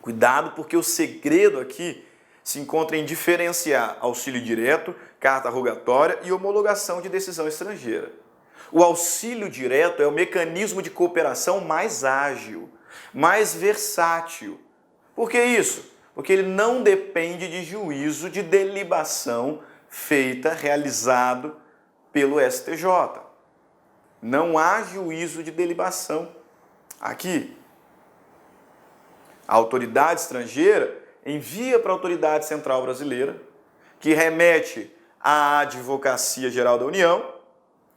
Cuidado, porque o segredo aqui se encontra em diferenciar auxílio direto, carta rogatória e homologação de decisão estrangeira. O auxílio direto é o mecanismo de cooperação mais ágil, mais versátil. Por que isso? Porque ele não depende de juízo de delibação realizado pelo STJ. Não há juízo de delibação aqui. A autoridade estrangeira envia para a autoridade central brasileira, que remete à Advocacia Geral da União,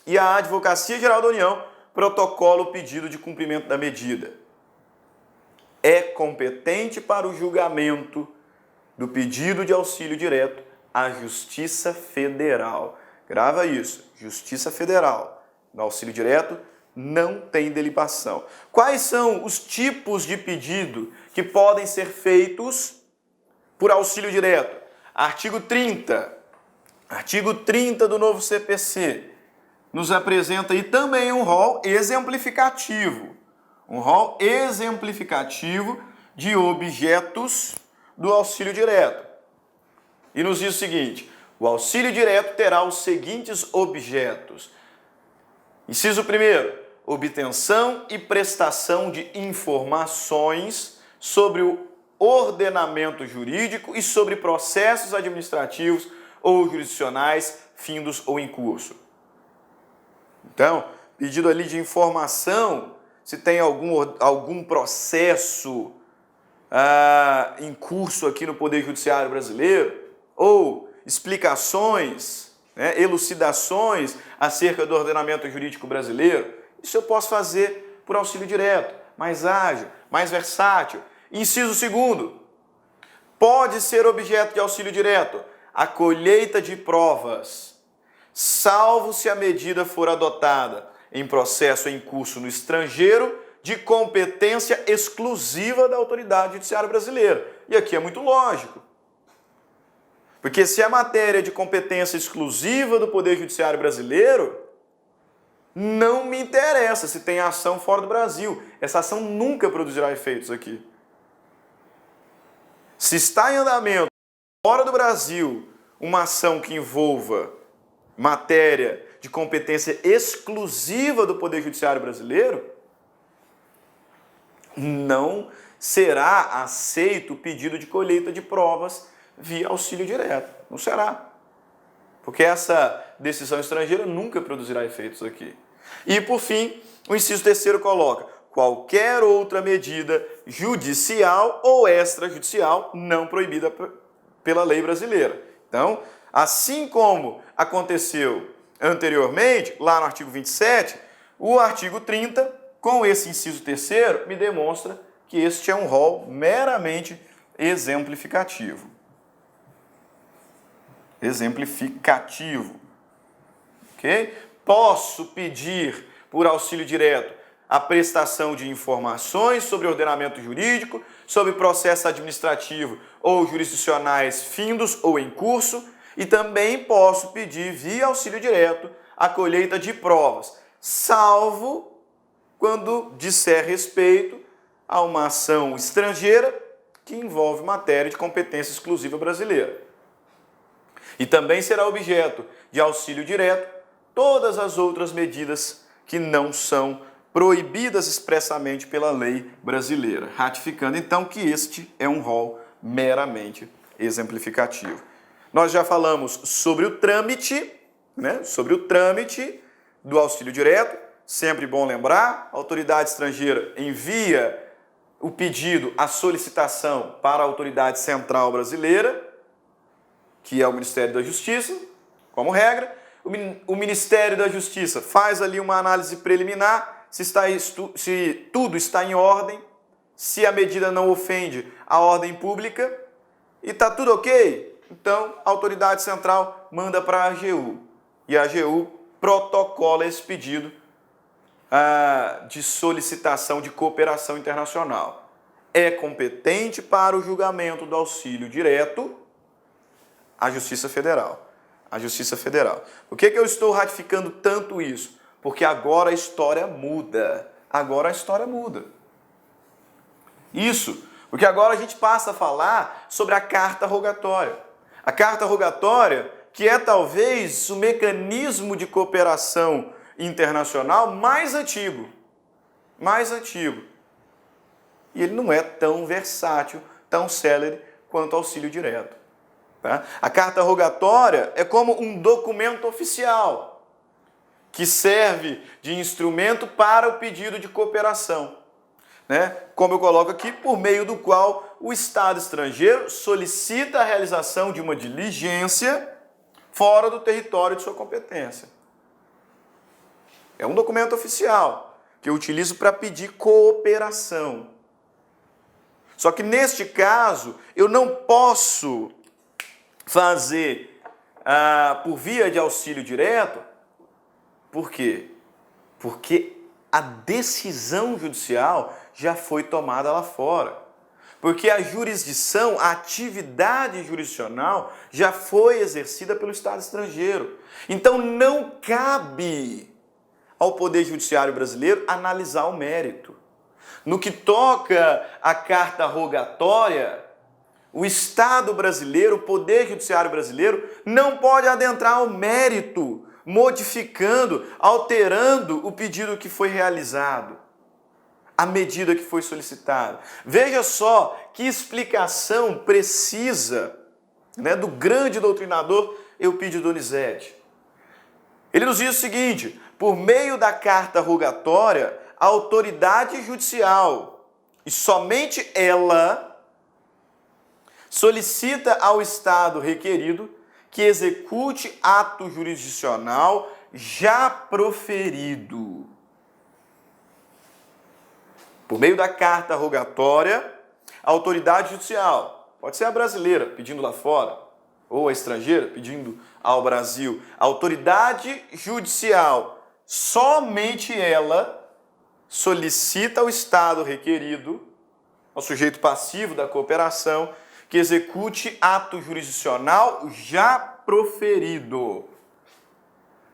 e a Advocacia Geral da União protocola o pedido de cumprimento da medida. É competente para o julgamento do pedido de auxílio direto a Justiça Federal. Grava isso, Justiça Federal. No auxílio direto não tem delibação. Quais são os tipos de pedido que podem ser feitos por auxílio direto? Artigo 30. Artigo 30 do novo CPC nos apresenta aí também um rol exemplificativo. Um rol exemplificativo de objetos do auxílio direto. E nos diz o seguinte: o auxílio direto terá os seguintes objetos. Inciso 1º, obtenção e prestação de informações sobre o ordenamento jurídico e sobre processos administrativos ou jurisdicionais findos ou em curso. Então, pedido ali de informação, se tem algum processo em curso aqui no Poder Judiciário brasileiro, ou explicações, né, elucidações acerca do ordenamento jurídico brasileiro, isso eu posso fazer por auxílio direto, mais ágil, mais versátil. Inciso 2º, pode ser objeto de auxílio direto a colheita de provas, salvo se a medida for adotada em processo em curso no estrangeiro, de competência exclusiva da autoridade judiciária brasileira. E aqui é muito lógico. Porque se a matéria é de competência exclusiva do Poder Judiciário brasileiro, não me interessa se tem ação fora do Brasil. Essa ação nunca produzirá efeitos aqui. Se está em andamento fora do Brasil uma ação que envolva matéria de competência exclusiva do Poder Judiciário brasileiro, não será aceito o pedido de colheita de provas via auxílio direto. Não será. Porque essa decisão estrangeira nunca produzirá efeitos aqui. E, por fim, o inciso 3º coloca: qualquer outra medida judicial ou extrajudicial não proibida pela lei brasileira. Então, assim como aconteceu anteriormente, lá no artigo 27, o artigo 30, com esse inciso 3º, me demonstra que este é um rol meramente exemplificativo. Ok? Posso pedir por auxílio direto a prestação de informações sobre ordenamento jurídico, sobre processo administrativo ou jurisdicionais findos ou em curso, e também posso pedir via auxílio direto a colheita de provas, salvo quando disser respeito a uma ação estrangeira que envolve matéria de competência exclusiva brasileira. E também será objeto de auxílio direto todas as outras medidas que não são proibidas expressamente pela lei brasileira, ratificando então que este é um rol meramente exemplificativo. Nós já falamos sobre o trâmite, sobre o trâmite do auxílio direto. Sempre bom lembrar, a autoridade estrangeira envia o pedido, a solicitação para a autoridade central brasileira, que é o Ministério da Justiça, como regra. O Ministério da Justiça faz ali uma análise preliminar, se tudo está em ordem, se a medida não ofende a ordem pública e está tudo ok, então a autoridade central manda para a AGU. E a AGU protocola esse pedido de solicitação de cooperação internacional. É competente para o julgamento do auxílio direto a Justiça Federal. A Justiça Federal. Por que eu estou ratificando tanto isso? Porque agora a história muda. Agora a história muda. Isso, porque agora a gente passa a falar sobre a carta rogatória. A carta rogatória, que é talvez o mecanismo de cooperação internacional mais antigo. Mais antigo. E ele não é tão versátil, tão célere quanto o auxílio direto. Tá? A carta rogatória é como um documento oficial que serve de instrumento para o pedido de cooperação, como eu coloco aqui, por meio do qual o Estado estrangeiro solicita a realização de uma diligência fora do território de sua competência. É um documento oficial que eu utilizo para pedir cooperação. Só que neste caso, eu não posso fazer por via de auxílio direto. Por quê? Porque a decisão judicial já foi tomada lá fora. Porque a jurisdição, a atividade jurisdicional já foi exercida pelo Estado estrangeiro. Então não cabe ao Poder Judiciário brasileiro analisar o mérito. No que toca à carta rogatória, o Estado brasileiro, o Poder Judiciário brasileiro, não pode adentrar ao mérito, modificando, alterando o pedido que foi realizado, a medida que foi solicitada. Veja só que explicação precisa do grande doutrinador Eupídio Donizete. Ele nos diz o seguinte: por meio da carta rogatória, a autoridade judicial, e somente ela, solicita ao Estado requerido que execute ato jurisdicional já proferido. Por meio da carta rogatória, a autoridade judicial, pode ser a brasileira pedindo lá fora, ou a estrangeira pedindo ao Brasil, a autoridade judicial, somente ela solicita ao Estado requerido, ao sujeito passivo da cooperação, que execute ato jurisdicional já proferido.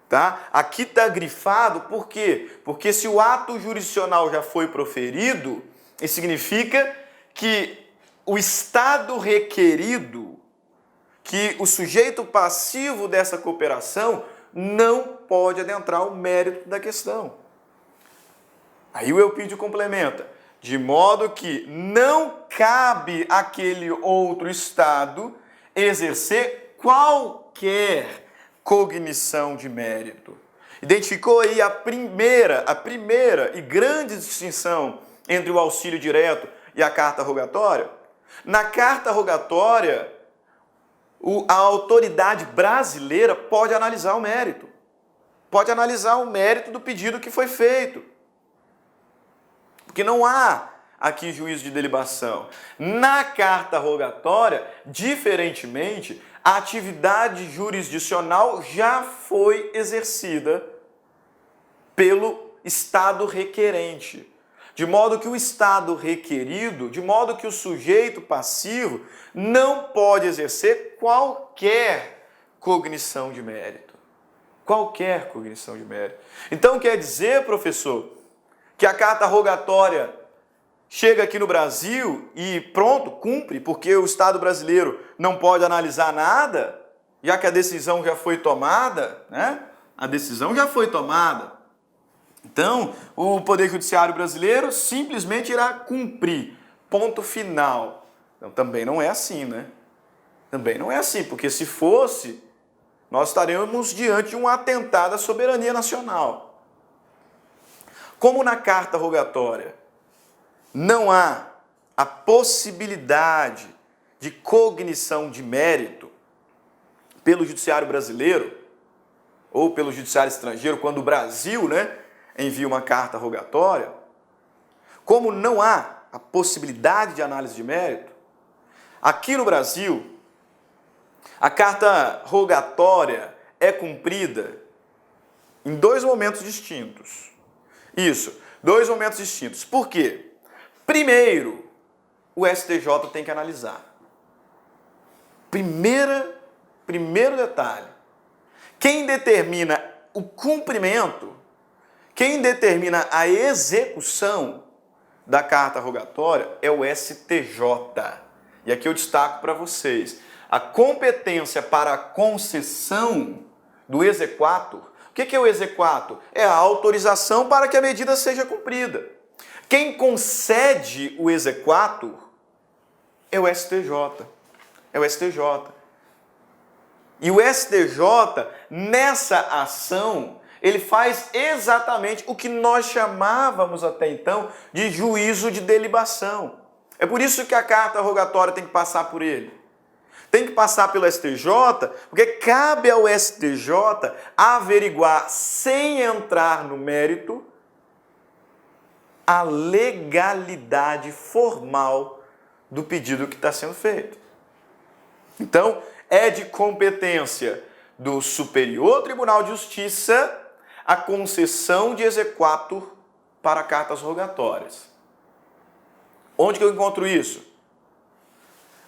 Tá? Aqui está grifado, por quê? Porque se o ato jurisdicional já foi proferido, isso significa que o Estado requerido, que o sujeito passivo dessa cooperação não pode adentrar o mérito da questão. Aí o Eupídio complementa, de modo que não cabe àquele outro Estado exercer qualquer cognição de mérito. Identificou aí a primeira e grande distinção entre o auxílio direto e a carta rogatória? Na carta rogatória, a autoridade brasileira pode analisar o mérito. Pode analisar o mérito do pedido que foi feito. Porque não há aqui juízo de delibação. Na carta rogatória, diferentemente, a atividade jurisdicional já foi exercida pelo Estado requerente. De modo que o Estado requerido, de modo que o sujeito passivo não pode exercer qualquer cognição de mérito. Qualquer cognição de mérito. Então quer dizer, professor, que a carta rogatória chega aqui no Brasil e pronto, cumpre, porque o Estado brasileiro não pode analisar nada, já que a decisão já foi tomada, né? A decisão já foi tomada. Então, o Poder Judiciário brasileiro simplesmente irá cumprir. Ponto final. Então, também não é assim, né? Também não é assim, porque se fosse, nós estaremos diante de um atentado à soberania nacional. Como na carta rogatória não há a possibilidade de cognição de mérito pelo Judiciário brasileiro ou pelo Judiciário estrangeiro, quando o Brasil, né, envia uma carta rogatória, como não há a possibilidade de análise de mérito, aqui no Brasil, a carta rogatória é cumprida em dois momentos distintos. Isso, dois momentos distintos. Por quê? Primeiro, o STJ tem que analisar. Primeiro detalhe. Quem determina o cumprimento, quem determina a execução da carta rogatória é o STJ. E aqui eu destaco para vocês, a competência para a concessão do exequatur. O que é o exequatur? É a autorização para que a medida seja cumprida. Quem concede o exequatur é o STJ. É o STJ. E o STJ, nessa ação, ele faz exatamente o que nós chamávamos até então de juízo de delibação. É por isso que a carta rogatória tem que passar por ele. Tem que passar pelo STJ, porque cabe ao STJ averiguar, sem entrar no mérito, a legalidade formal do pedido que está sendo feito. Então, é de competência do Superior Tribunal de Justiça a concessão de exequatur para cartas rogatórias. Onde que eu encontro isso?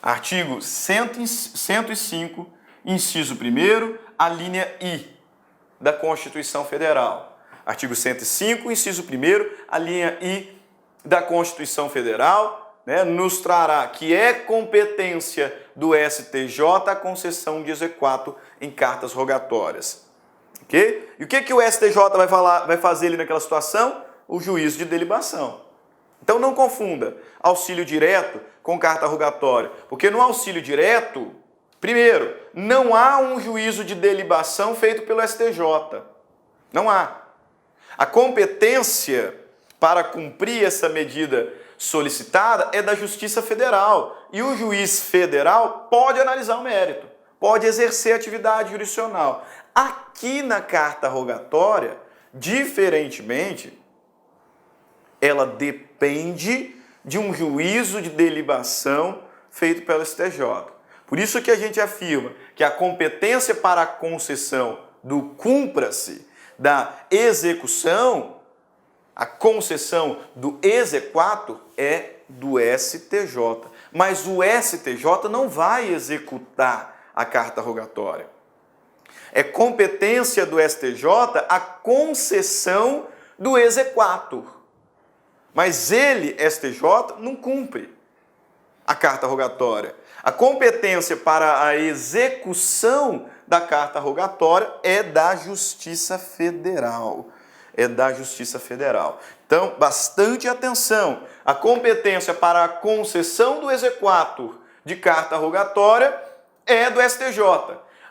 Artigo 105, inciso 1º, a linha I da Constituição Federal. Artigo 105, inciso 1º, a linha I da Constituição Federal, né, nos trará que é competência do STJ a concessão de exequatur em cartas rogatórias. Okay? E o que o STJ vai fazer ali naquela situação? O juízo de delibação. Então não confunda auxílio direto com carta rogatória, porque no auxílio direto, primeiro, não há um juízo de delibação feito pelo STJ. Não há. A competência para cumprir essa medida solicitada é da Justiça Federal. E o juiz federal pode analisar o mérito, pode exercer atividade jurisdicional. Aqui na carta rogatória, diferentemente, ela depende de um juízo de delibação feito pelo STJ. Por isso que a gente afirma que a competência para a concessão do cumpra-se da execução a concessão do exequatur é do STJ. Mas o STJ não vai executar a carta rogatória. É competência do STJ a concessão do exequatur. Mas ele, STJ, não cumpre a carta rogatória. A competência para a execução da carta rogatória é da Justiça Federal. É da Justiça Federal. Então, bastante atenção. A competência para a concessão do exequatur de carta rogatória é do STJ.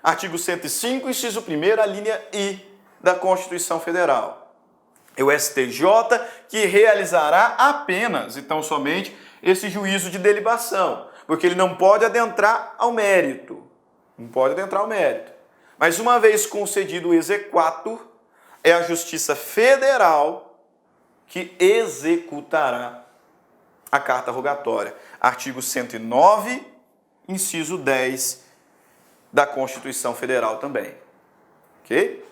Artigo 105, inciso 1º, a linha I da Constituição Federal. É o STJ que realizará apenas, então somente, esse juízo de delibação, porque ele não pode adentrar ao mérito. Não pode adentrar ao mérito. Mas uma vez concedido o exequatur, é a Justiça Federal que executará a carta rogatória. Artigo 109, inciso 10 da Constituição Federal também. Ok?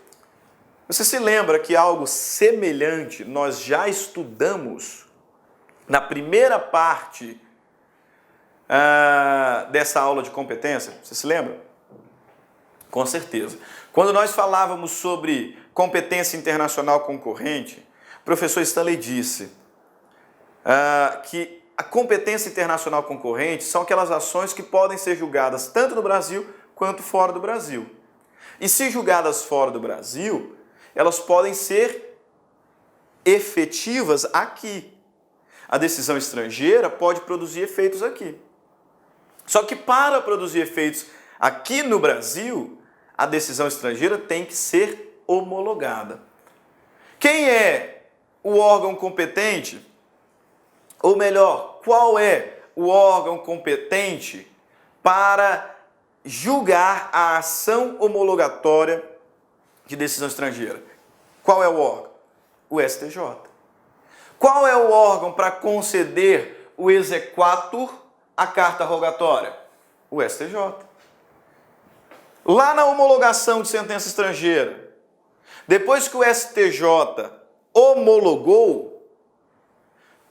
Você se lembra que algo semelhante nós já estudamos na primeira parte dessa aula de competência? Você se lembra? Com certeza. Quando nós falávamos sobre competência internacional concorrente, o professor Stanley disse que a competência internacional concorrente são aquelas ações que podem ser julgadas tanto no Brasil quanto fora do Brasil. E se julgadas fora do Brasil, elas podem ser efetivas aqui. A decisão estrangeira pode produzir efeitos aqui. Só que para produzir efeitos aqui no Brasil, a decisão estrangeira tem que ser homologada. Quem é o órgão competente? Ou melhor, qual é o órgão competente para julgar a ação homologatória de decisão estrangeira? Qual é o órgão? O STJ. Qual é o órgão para conceder o exequatur à carta rogatória? O STJ. Lá na homologação de sentença estrangeira, depois que o STJ homologou,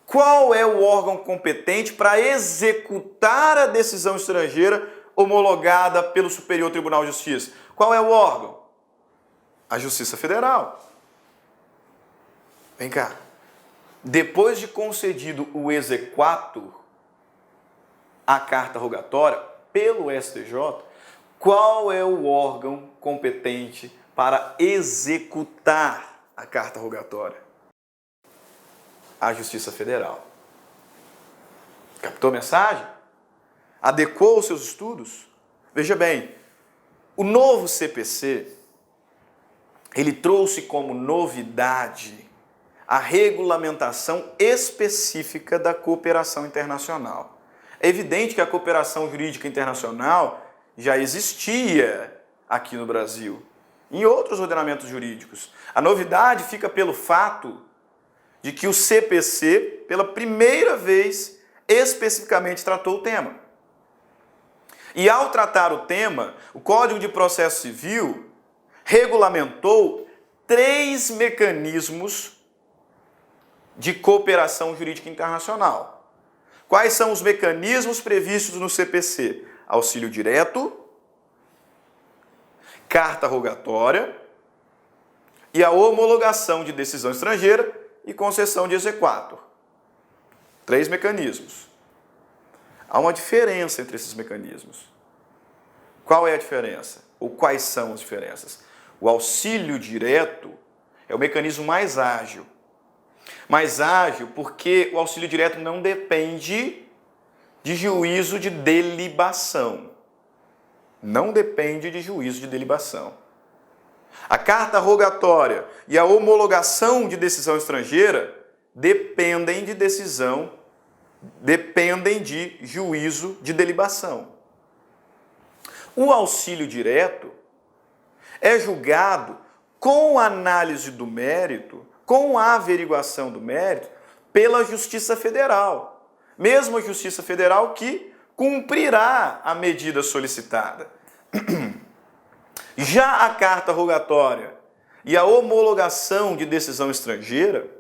qual é o órgão competente para executar a decisão estrangeira homologada pelo Superior Tribunal de Justiça? Qual é o órgão? A Justiça Federal. Vem cá. Depois de concedido o exequatur à carta rogatória pelo STJ, qual é o órgão competente para executar a carta rogatória? A Justiça Federal. Captou a mensagem? Adequou os seus estudos? Veja bem, o novo CPC, ele trouxe como novidade a regulamentação específica da cooperação internacional. É evidente que a cooperação jurídica internacional já existia aqui no Brasil, em outros ordenamentos jurídicos. A novidade fica pelo fato de que o CPC, pela primeira vez, especificamente tratou o tema. E ao tratar o tema, o Código de Processo Civil regulamentou 3 mecanismos de cooperação jurídica internacional. Quais são os mecanismos previstos no CPC? Auxílio direto, carta rogatória e a homologação de decisão estrangeira e concessão de exequatur. 3 mecanismos. Há uma diferença entre esses mecanismos. Qual é a diferença? Ou quais são as diferenças? O auxílio direto é o mecanismo mais ágil. Mais ágil porque o auxílio direto não depende de juízo de delibação. Não depende de juízo de delibação. A carta rogatória e a homologação de decisão estrangeira dependem de juízo de delibação. O auxílio direto é julgado com análise do mérito, com a averiguação do mérito, pela Justiça Federal. Mesmo a Justiça Federal que cumprirá a medida solicitada. Já a carta rogatória e a homologação de decisão estrangeira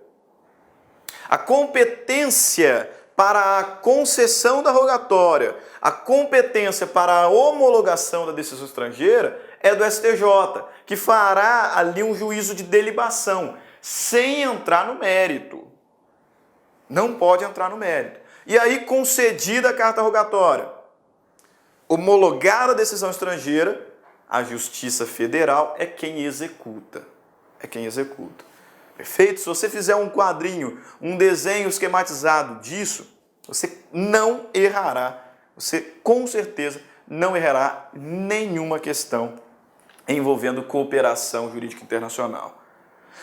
A competência para a concessão da rogatória, a competência para a homologação da decisão estrangeira é do STJ, que fará ali um juízo de delibação, sem entrar no mérito. Não pode entrar no mérito. E aí, concedida a carta rogatória, homologada a decisão estrangeira, a Justiça Federal é quem executa. É quem executa. Perfeito? Se você fizer um quadrinho, um desenho esquematizado disso, você não errará. Você, com certeza, não errará nenhuma questão envolvendo cooperação jurídica internacional.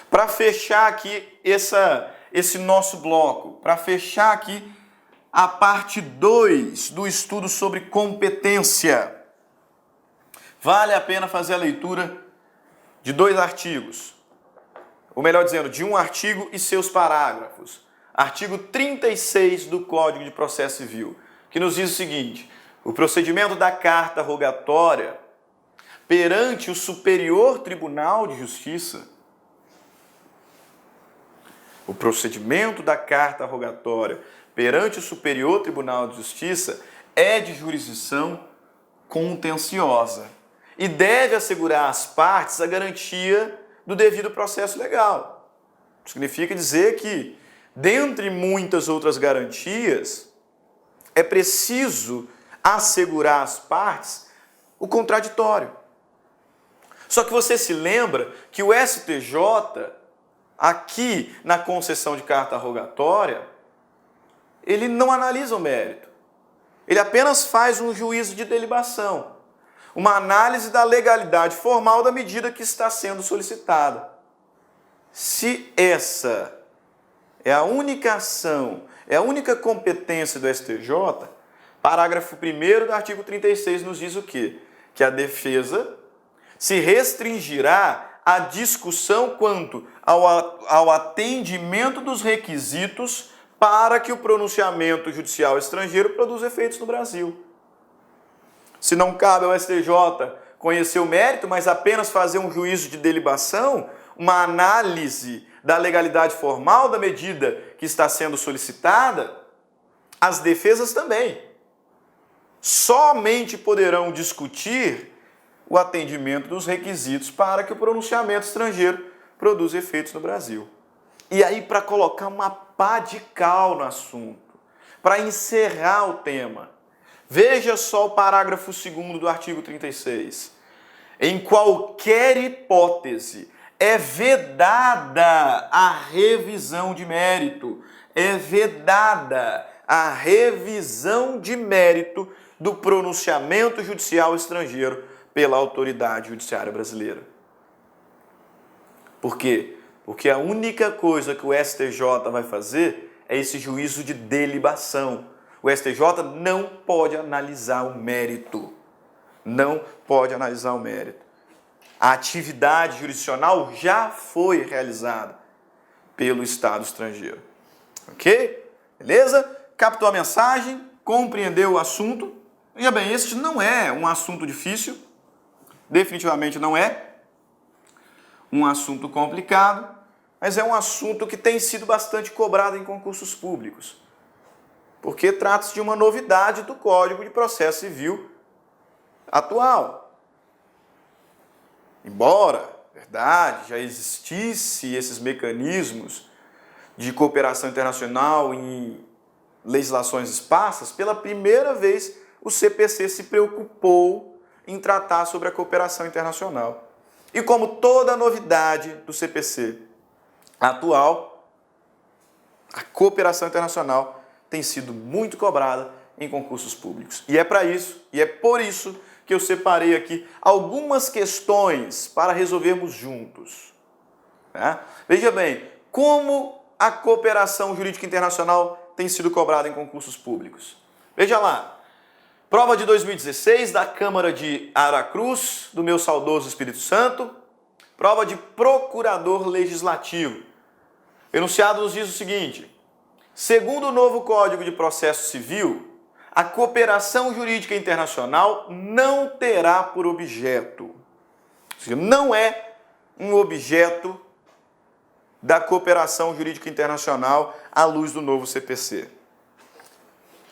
Para fechar aqui esse nosso bloco, para fechar aqui a parte 2 do estudo sobre competência, vale a pena fazer a leitura de 2 artigos, ou melhor dizendo, de um artigo e seus parágrafos. Artigo 36 do Código de Processo Civil, que nos diz o seguinte: o procedimento da carta rogatória perante o Superior Tribunal de Justiça, o procedimento da carta rogatória perante o Superior Tribunal de Justiça é de jurisdição contenciosa e deve assegurar às partes a garantia do devido processo legal. Significa dizer que, dentre muitas outras garantias, é preciso assegurar às partes o contraditório. Só que você se lembra que o STJ, aqui na concessão de carta rogatória, ele não analisa o mérito. Ele apenas faz um juízo de delibação, uma análise da legalidade formal da medida que está sendo solicitada. Se essa é a única ação, é a única competência do STJ, parágrafo 1º do artigo 36 nos diz o quê? Que a defesa se restringirá à discussão quanto ao atendimento dos requisitos para que o pronunciamento judicial estrangeiro produza efeitos no Brasil. Se não cabe ao STJ conhecer o mérito, mas apenas fazer um juízo de delibação, uma análise da legalidade formal da medida que está sendo solicitada, as defesas também somente poderão discutir o atendimento dos requisitos para que o pronunciamento estrangeiro produza efeitos no Brasil. E aí, para colocar uma pá de cal no assunto, para encerrar o tema, veja só o parágrafo 2º do artigo 36. Em qualquer hipótese, é vedada a revisão de mérito. É vedada a revisão de mérito do pronunciamento judicial estrangeiro pela autoridade judiciária brasileira. Por quê? Porque a única coisa que o STJ vai fazer é esse juízo de delibação. O STJ não pode analisar o mérito. Não pode analisar o mérito. A atividade jurisdicional já foi realizada pelo Estado estrangeiro. Ok? Beleza? Captou a mensagem? Compreendeu o assunto? Veja bem, este não é um assunto difícil. Definitivamente não é um assunto complicado, mas é um assunto que tem sido bastante cobrado em concursos públicos, porque trata-se de uma novidade do Código de Processo Civil atual. Embora, verdade, já existisse esses mecanismos de cooperação internacional em legislações esparsas, pela primeira vez o CPC se preocupou em tratar sobre a cooperação internacional. E como toda novidade do CPC atual, a cooperação internacional tem sido muito cobrada em concursos públicos. E é para isso, e é por isso que eu separei aqui algumas questões para resolvermos juntos. Né? Veja bem, como a cooperação jurídica internacional tem sido cobrada em concursos públicos. Veja lá. Prova de 2016 da Câmara de Aracruz, do meu saudoso Espírito Santo. Prova de procurador legislativo. O enunciado nos diz o seguinte: segundo o novo Código de Processo Civil, a cooperação jurídica internacional não terá por objeto, ou seja, não é um objeto da cooperação jurídica internacional à luz do novo CPC.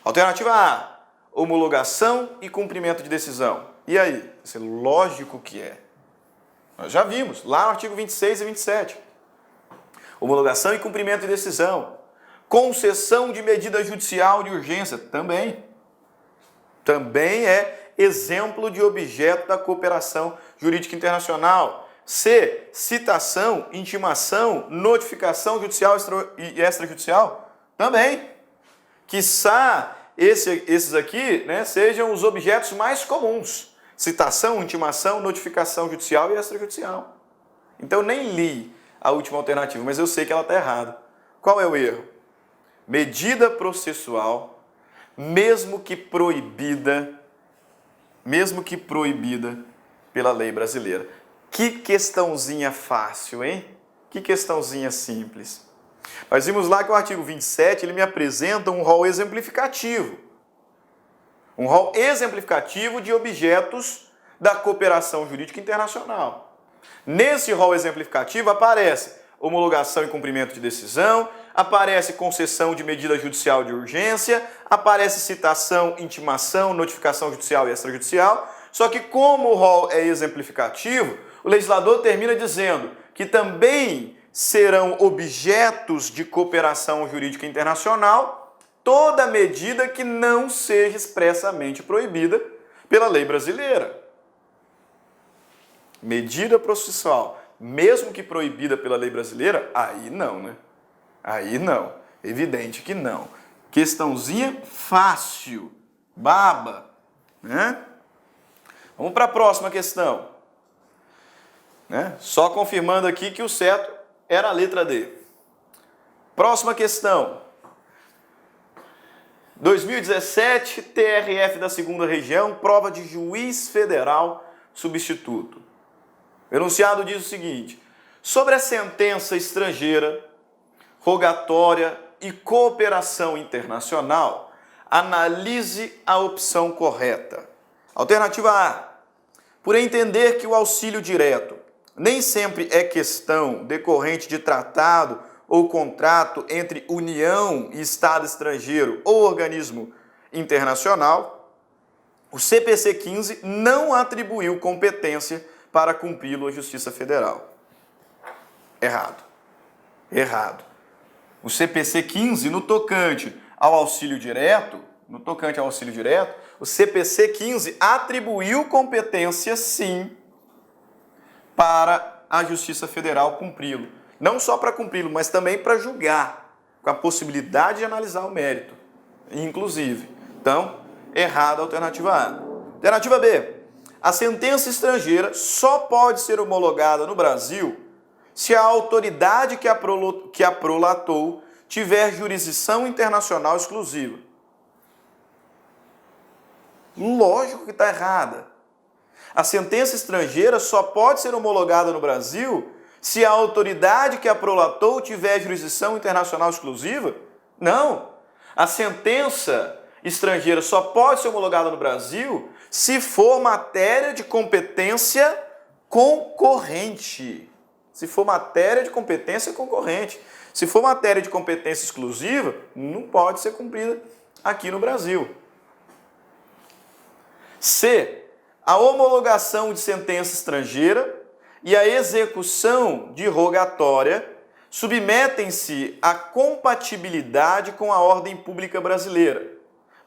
Alternativa A, homologação e cumprimento de decisão. E aí? Isso é lógico que é. Nós já vimos, lá no artigo 26 e 27. Homologação e cumprimento de decisão. Concessão de medida judicial de urgência, também. Também é exemplo de objeto da cooperação jurídica internacional. C, citação, intimação, notificação judicial e extrajudicial, também. Quiçá esses aqui, né, sejam os objetos mais comuns. Citação, intimação, notificação judicial e extrajudicial. Então, eu nem li a última alternativa, mas eu sei que ela está errada. Qual é o erro? Medida processual, mesmo que proibida pela lei brasileira. Que questãozinha fácil, hein? Que questãozinha simples. Nós vimos lá que o artigo 27, ele me apresenta um rol exemplificativo. Um rol exemplificativo de objetos da cooperação jurídica internacional. Nesse rol exemplificativo aparece homologação e cumprimento de decisão, aparece concessão de medida judicial de urgência, aparece citação, intimação, notificação judicial e extrajudicial. Só que como o rol é exemplificativo, o legislador termina dizendo que também serão objetos de cooperação jurídica internacional toda medida que não seja expressamente proibida pela lei brasileira. Medida processual, mesmo que proibida pela lei brasileira, aí não, né? Aí não. Evidente que não. Questãozinha fácil. Baba. Né? Vamos para a próxima questão. Né? Só confirmando aqui que o certo era a letra D. Próxima questão. 2017, TRF da 2ª Região, prova de juiz federal substituto. O enunciado diz o seguinte: sobre a sentença estrangeira, rogatória e cooperação internacional, analise a opção correta. Alternativa A. Por entender que o auxílio direto nem sempre é questão decorrente de tratado ou contrato entre União e Estado estrangeiro ou organismo internacional, o CPC 15 não atribuiu competência para cumpri-lo à Justiça Federal. Errado. Errado. O CPC 15, no tocante ao auxílio direto, o CPC 15 atribuiu competência, sim, para a Justiça Federal cumpri-lo. Não só para cumpri-lo, mas também para julgar, com a possibilidade de analisar o mérito, inclusive. Então, errada a alternativa A. Alternativa B. A sentença estrangeira só pode ser homologada no Brasil se a autoridade que a prolatou tiver jurisdição internacional exclusiva. Lógico que está errada. A sentença estrangeira só pode ser homologada no Brasil se a autoridade que a prolatou tiver jurisdição internacional exclusiva? Não. A sentença estrangeira só pode ser homologada no Brasil se for matéria de competência concorrente. Se for matéria de competência concorrente. Se for matéria de competência exclusiva, não pode ser cumprida aqui no Brasil. C. A homologação de sentença estrangeira e a execução de rogatória submetem-se à compatibilidade com a ordem pública brasileira,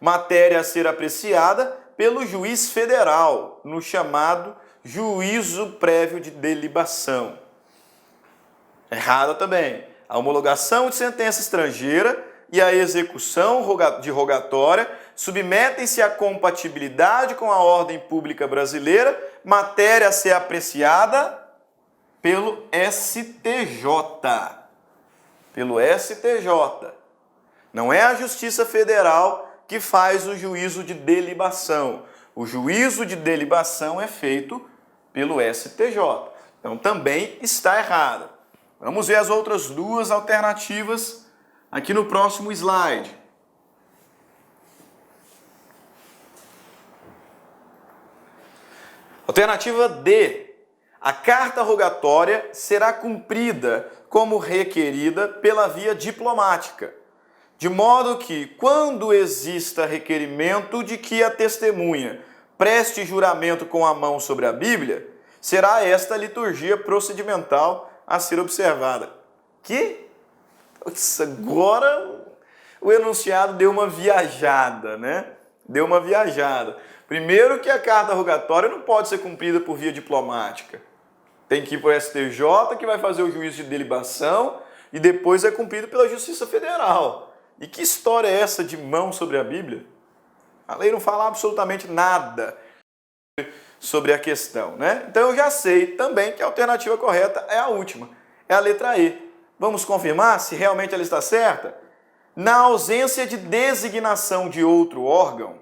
matéria a ser apreciada pelo juiz federal, no chamado juízo prévio de delibação. Errada também. A homologação de sentença estrangeira e a execução de rogatória submetem-se à compatibilidade com a ordem pública brasileira, matéria a ser apreciada pelo STJ. Pelo STJ. Não é a Justiça Federal que faz o juízo de delibação. O juízo de delibação é feito pelo STJ. Então também está errado. Vamos ver as outras duas alternativas aqui no próximo slide. Alternativa D. A carta rogatória será cumprida como requerida pela via diplomática, de modo que, quando exista requerimento de que a testemunha preste juramento com a mão sobre a Bíblia, será esta a liturgia procedimental a ser observada. Que? Agora o enunciado deu uma viajada, né? Deu uma viajada. Primeiro que a carta rogatória não pode ser cumprida por via diplomática. Tem que ir para o STJ, que vai fazer o juízo de delibação, e depois é cumprido pela Justiça Federal. E que história é essa de mão sobre a Bíblia? A lei não fala absolutamente nada sobre a questão, né? Então eu já sei também que a alternativa correta é a última, é a letra E. Vamos confirmar se realmente ela está certa? Na ausência de designação de outro órgão,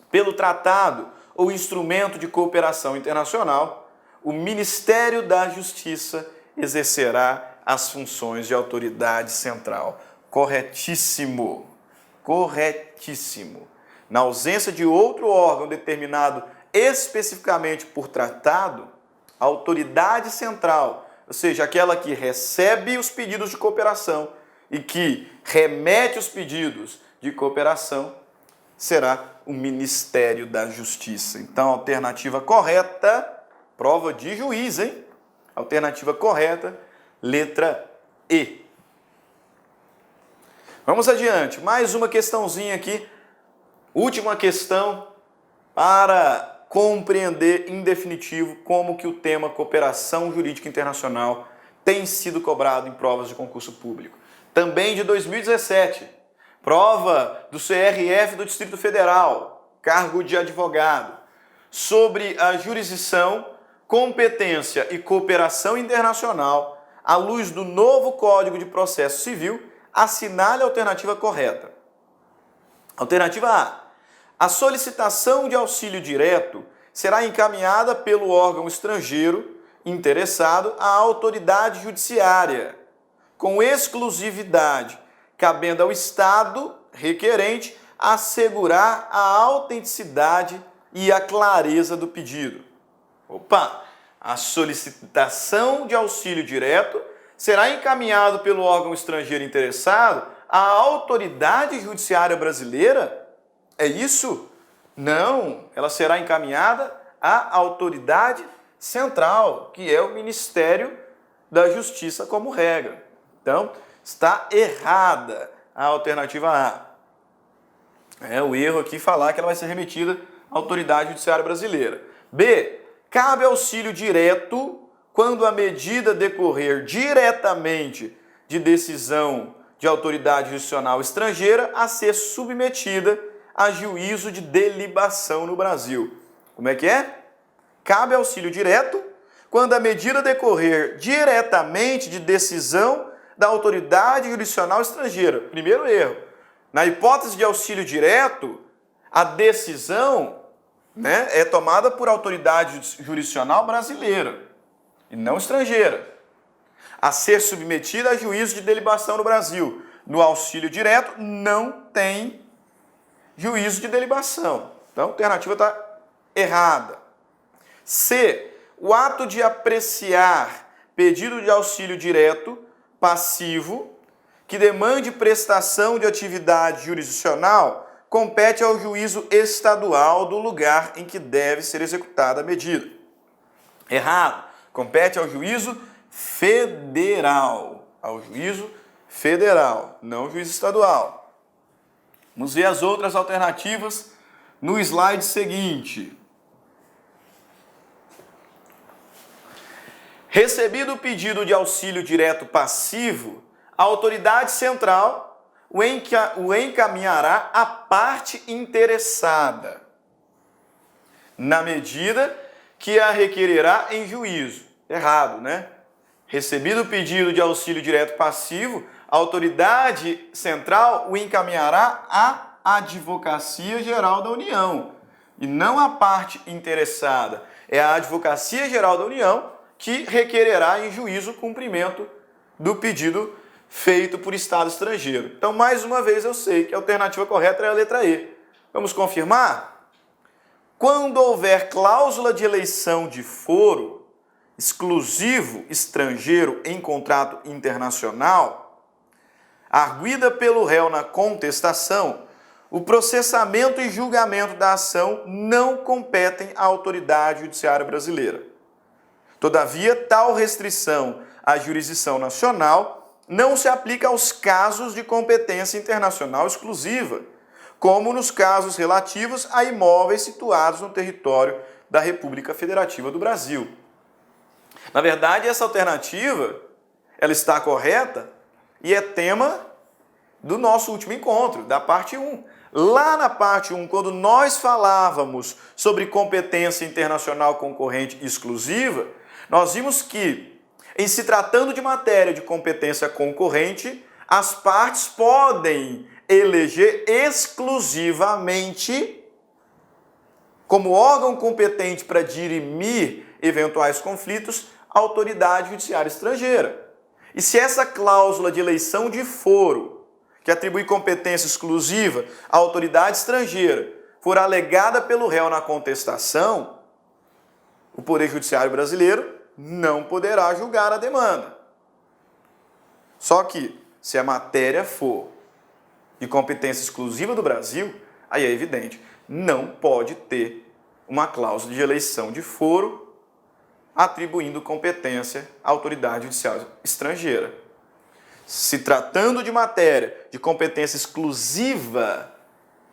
pelo tratado ou instrumento de cooperação internacional, o Ministério da Justiça exercerá as funções de autoridade central. Corretíssimo. Corretíssimo. Na ausência de outro órgão determinado especificamente por tratado, a autoridade central, ou seja, aquela que recebe os pedidos de cooperação e que remete os pedidos de cooperação, será o Ministério da Justiça. Então, a alternativa correta, prova de juiz, hein? Alternativa correta, letra E. Vamos adiante. Mais uma questãozinha aqui. Última questão para compreender em definitivo como que o tema cooperação jurídica internacional tem sido cobrado em provas de concurso público. Também de 2017, prova do CRF do Distrito Federal, cargo de advogado, sobre a jurisdição, competência e cooperação internacional à luz do novo Código de Processo Civil, assinale a alternativa correta. Alternativa A. A solicitação de auxílio direto será encaminhada pelo órgão estrangeiro interessado à autoridade judiciária, com exclusividade, cabendo ao Estado requerente assegurar a autenticidade e a clareza do pedido. Opa! A solicitação de auxílio direto será encaminhada pelo órgão estrangeiro interessado à autoridade judiciária brasileira? É isso? Não, ela será encaminhada à autoridade central, que é o Ministério da Justiça como regra. Então, está errada a alternativa A. É o erro aqui falar que ela vai ser remetida à autoridade judiciária brasileira. B. Cabe auxílio direto quando a medida decorrer diretamente de decisão de autoridade jurisdicional estrangeira a ser submetida a juízo de delibação no Brasil. Como é que é? Cabe auxílio direto quando a medida decorrer diretamente de decisão da autoridade jurisdicional estrangeira. Primeiro erro. Na hipótese de auxílio direto, a decisão, né, é tomada por autoridade jurisdicional brasileira e não estrangeira, a ser submetida a juízo de delibação no Brasil. No auxílio direto, não tem juízo de delibação. Então, a alternativa está errada. C. O ato de apreciar pedido de auxílio direto passivo que demande prestação de atividade jurisdicional compete ao juízo estadual do lugar em que deve ser executada a medida. Errado. Compete ao juízo federal. Ao juízo federal, não ao juízo estadual. Vamos ver as outras alternativas no slide seguinte. Recebido o pedido de auxílio direto passivo, a autoridade central o encaminhará à parte interessada, na medida que a requererá em juízo. Errado, né? Recebido o pedido de auxílio direto passivo, a autoridade central o encaminhará à Advocacia Geral da União e não à parte interessada. É a Advocacia Geral da União que requererá em juízo o cumprimento do pedido feito por Estado estrangeiro. Então, mais uma vez, eu sei que a alternativa correta é a letra E. Vamos confirmar? Quando houver cláusula de eleição de foro, exclusivo estrangeiro em contrato internacional, arguida pelo réu na contestação, o processamento e julgamento da ação não competem à autoridade judiciária brasileira. Todavia, tal restrição à jurisdição nacional não se aplica aos casos de competência internacional exclusiva, como nos casos relativos a imóveis situados no território da República Federativa do Brasil. Na verdade, essa alternativa, ela está correta e é tema do nosso último encontro, da parte 1. Lá na parte 1, quando nós falávamos sobre competência internacional concorrente exclusiva, nós vimos que, em se tratando de matéria de competência concorrente, as partes podem eleger exclusivamente, como órgão competente para dirimir eventuais conflitos, a autoridade judiciária estrangeira. E se essa cláusula de eleição de foro, que atribui competência exclusiva à autoridade estrangeira, for alegada pelo réu na contestação, o Poder Judiciário brasileiro não poderá julgar a demanda. Só que, se a matéria for de competência exclusiva do Brasil, aí é evidente, não pode ter uma cláusula de eleição de foro atribuindo competência à autoridade judiciária estrangeira. Se tratando de matéria de competência exclusiva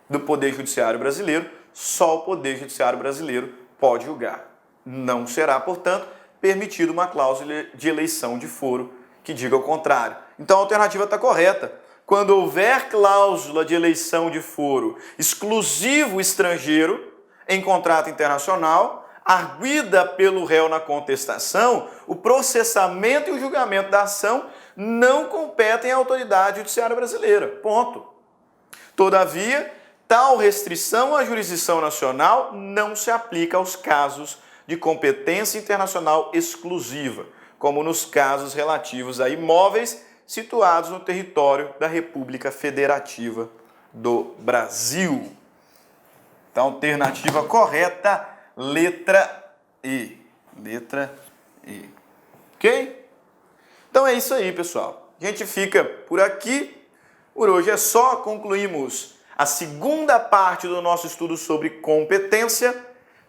do Poder Judiciário brasileiro, só o Poder Judiciário brasileiro pode julgar. Não será, portanto, permitido uma cláusula de eleição de foro que diga o contrário. Então a alternativa está correta. Quando houver cláusula de eleição de foro exclusivo estrangeiro em contrato internacional, arguida pelo réu na contestação, o processamento e o julgamento da ação não competem à autoridade judiciária brasileira. Ponto. Todavia, tal restrição à jurisdição nacional não se aplica aos casos de competência internacional exclusiva, como nos casos relativos a imóveis situados no território da República Federativa do Brasil. Então, alternativa correta, letra E. Letra E. Ok? Então é isso aí, pessoal. A gente fica por aqui. Por hoje é só. Concluímos a segunda parte do nosso estudo sobre competência,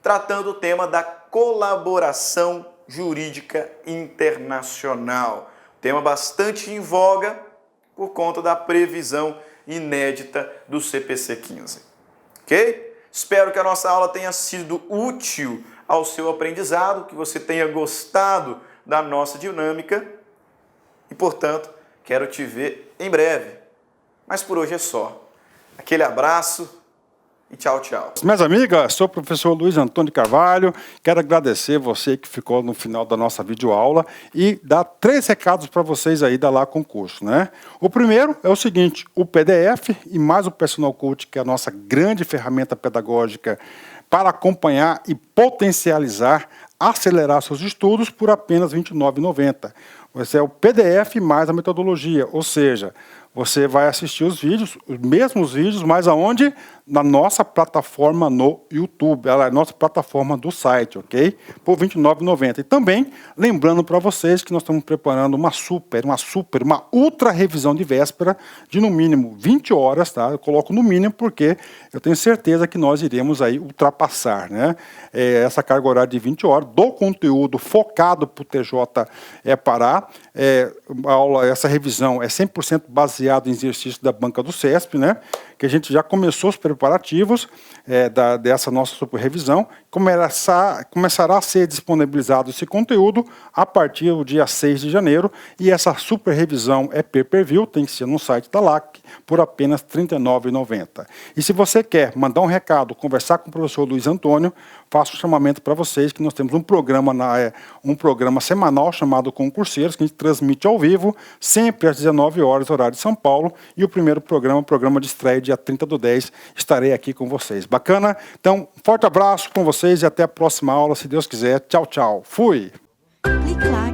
tratando o tema da colaboração jurídica internacional. Tema bastante em voga por conta da previsão inédita do CPC 15. Ok? Espero que a nossa aula tenha sido útil ao seu aprendizado, que você tenha gostado da nossa dinâmica e, portanto, quero te ver em breve. Mas por hoje é só. Aquele abraço e tchau, tchau. Minhas amigas, sou o professor Luiz Antônio Carvalho, quero agradecer você que ficou no final da nossa videoaula e dar 3 recados para vocês aí da Lá Concurso, né? O primeiro é o seguinte, o PDF e mais o Personal Coach, que é a nossa grande ferramenta pedagógica para acompanhar e potencializar, acelerar seus estudos por apenas R$ 29,90. Esse é o PDF mais a metodologia, ou seja, você vai assistir os vídeos, os mesmos vídeos, mas aonde? Na nossa plataforma no YouTube, ela é a nossa plataforma do site, ok? Por R$ 29,90. E também, lembrando para vocês que nós estamos preparando uma ultra revisão de véspera de no mínimo 20 horas, tá? Eu coloco no mínimo porque eu tenho certeza que nós iremos aí ultrapassar, né? Essa carga horária de 20 horas do conteúdo focado para o TJ Pará. Essa revisão é 100% baseada em exercício da banca do CESP, né? Que a gente já começou os preparativos dessa nossa super revisão. Começará a ser disponibilizado esse conteúdo a partir do dia 6 de janeiro. E essa super revisão é pay-per-view, tem que ser no site da LAC, por apenas R$ 39,90. E se você quer mandar um recado, conversar com o professor Luiz Antônio, faço um chamamento para vocês que nós temos um programa semanal chamado Concurseiros, que a gente transmite ao vivo, sempre às 19 horas, horário de São Paulo. E o primeiro programa de estreia, dia 30/10, estarei aqui com vocês. Bacana? Então, forte abraço com vocês e até a próxima aula, se Deus quiser. Tchau, tchau. Fui! Clique lá.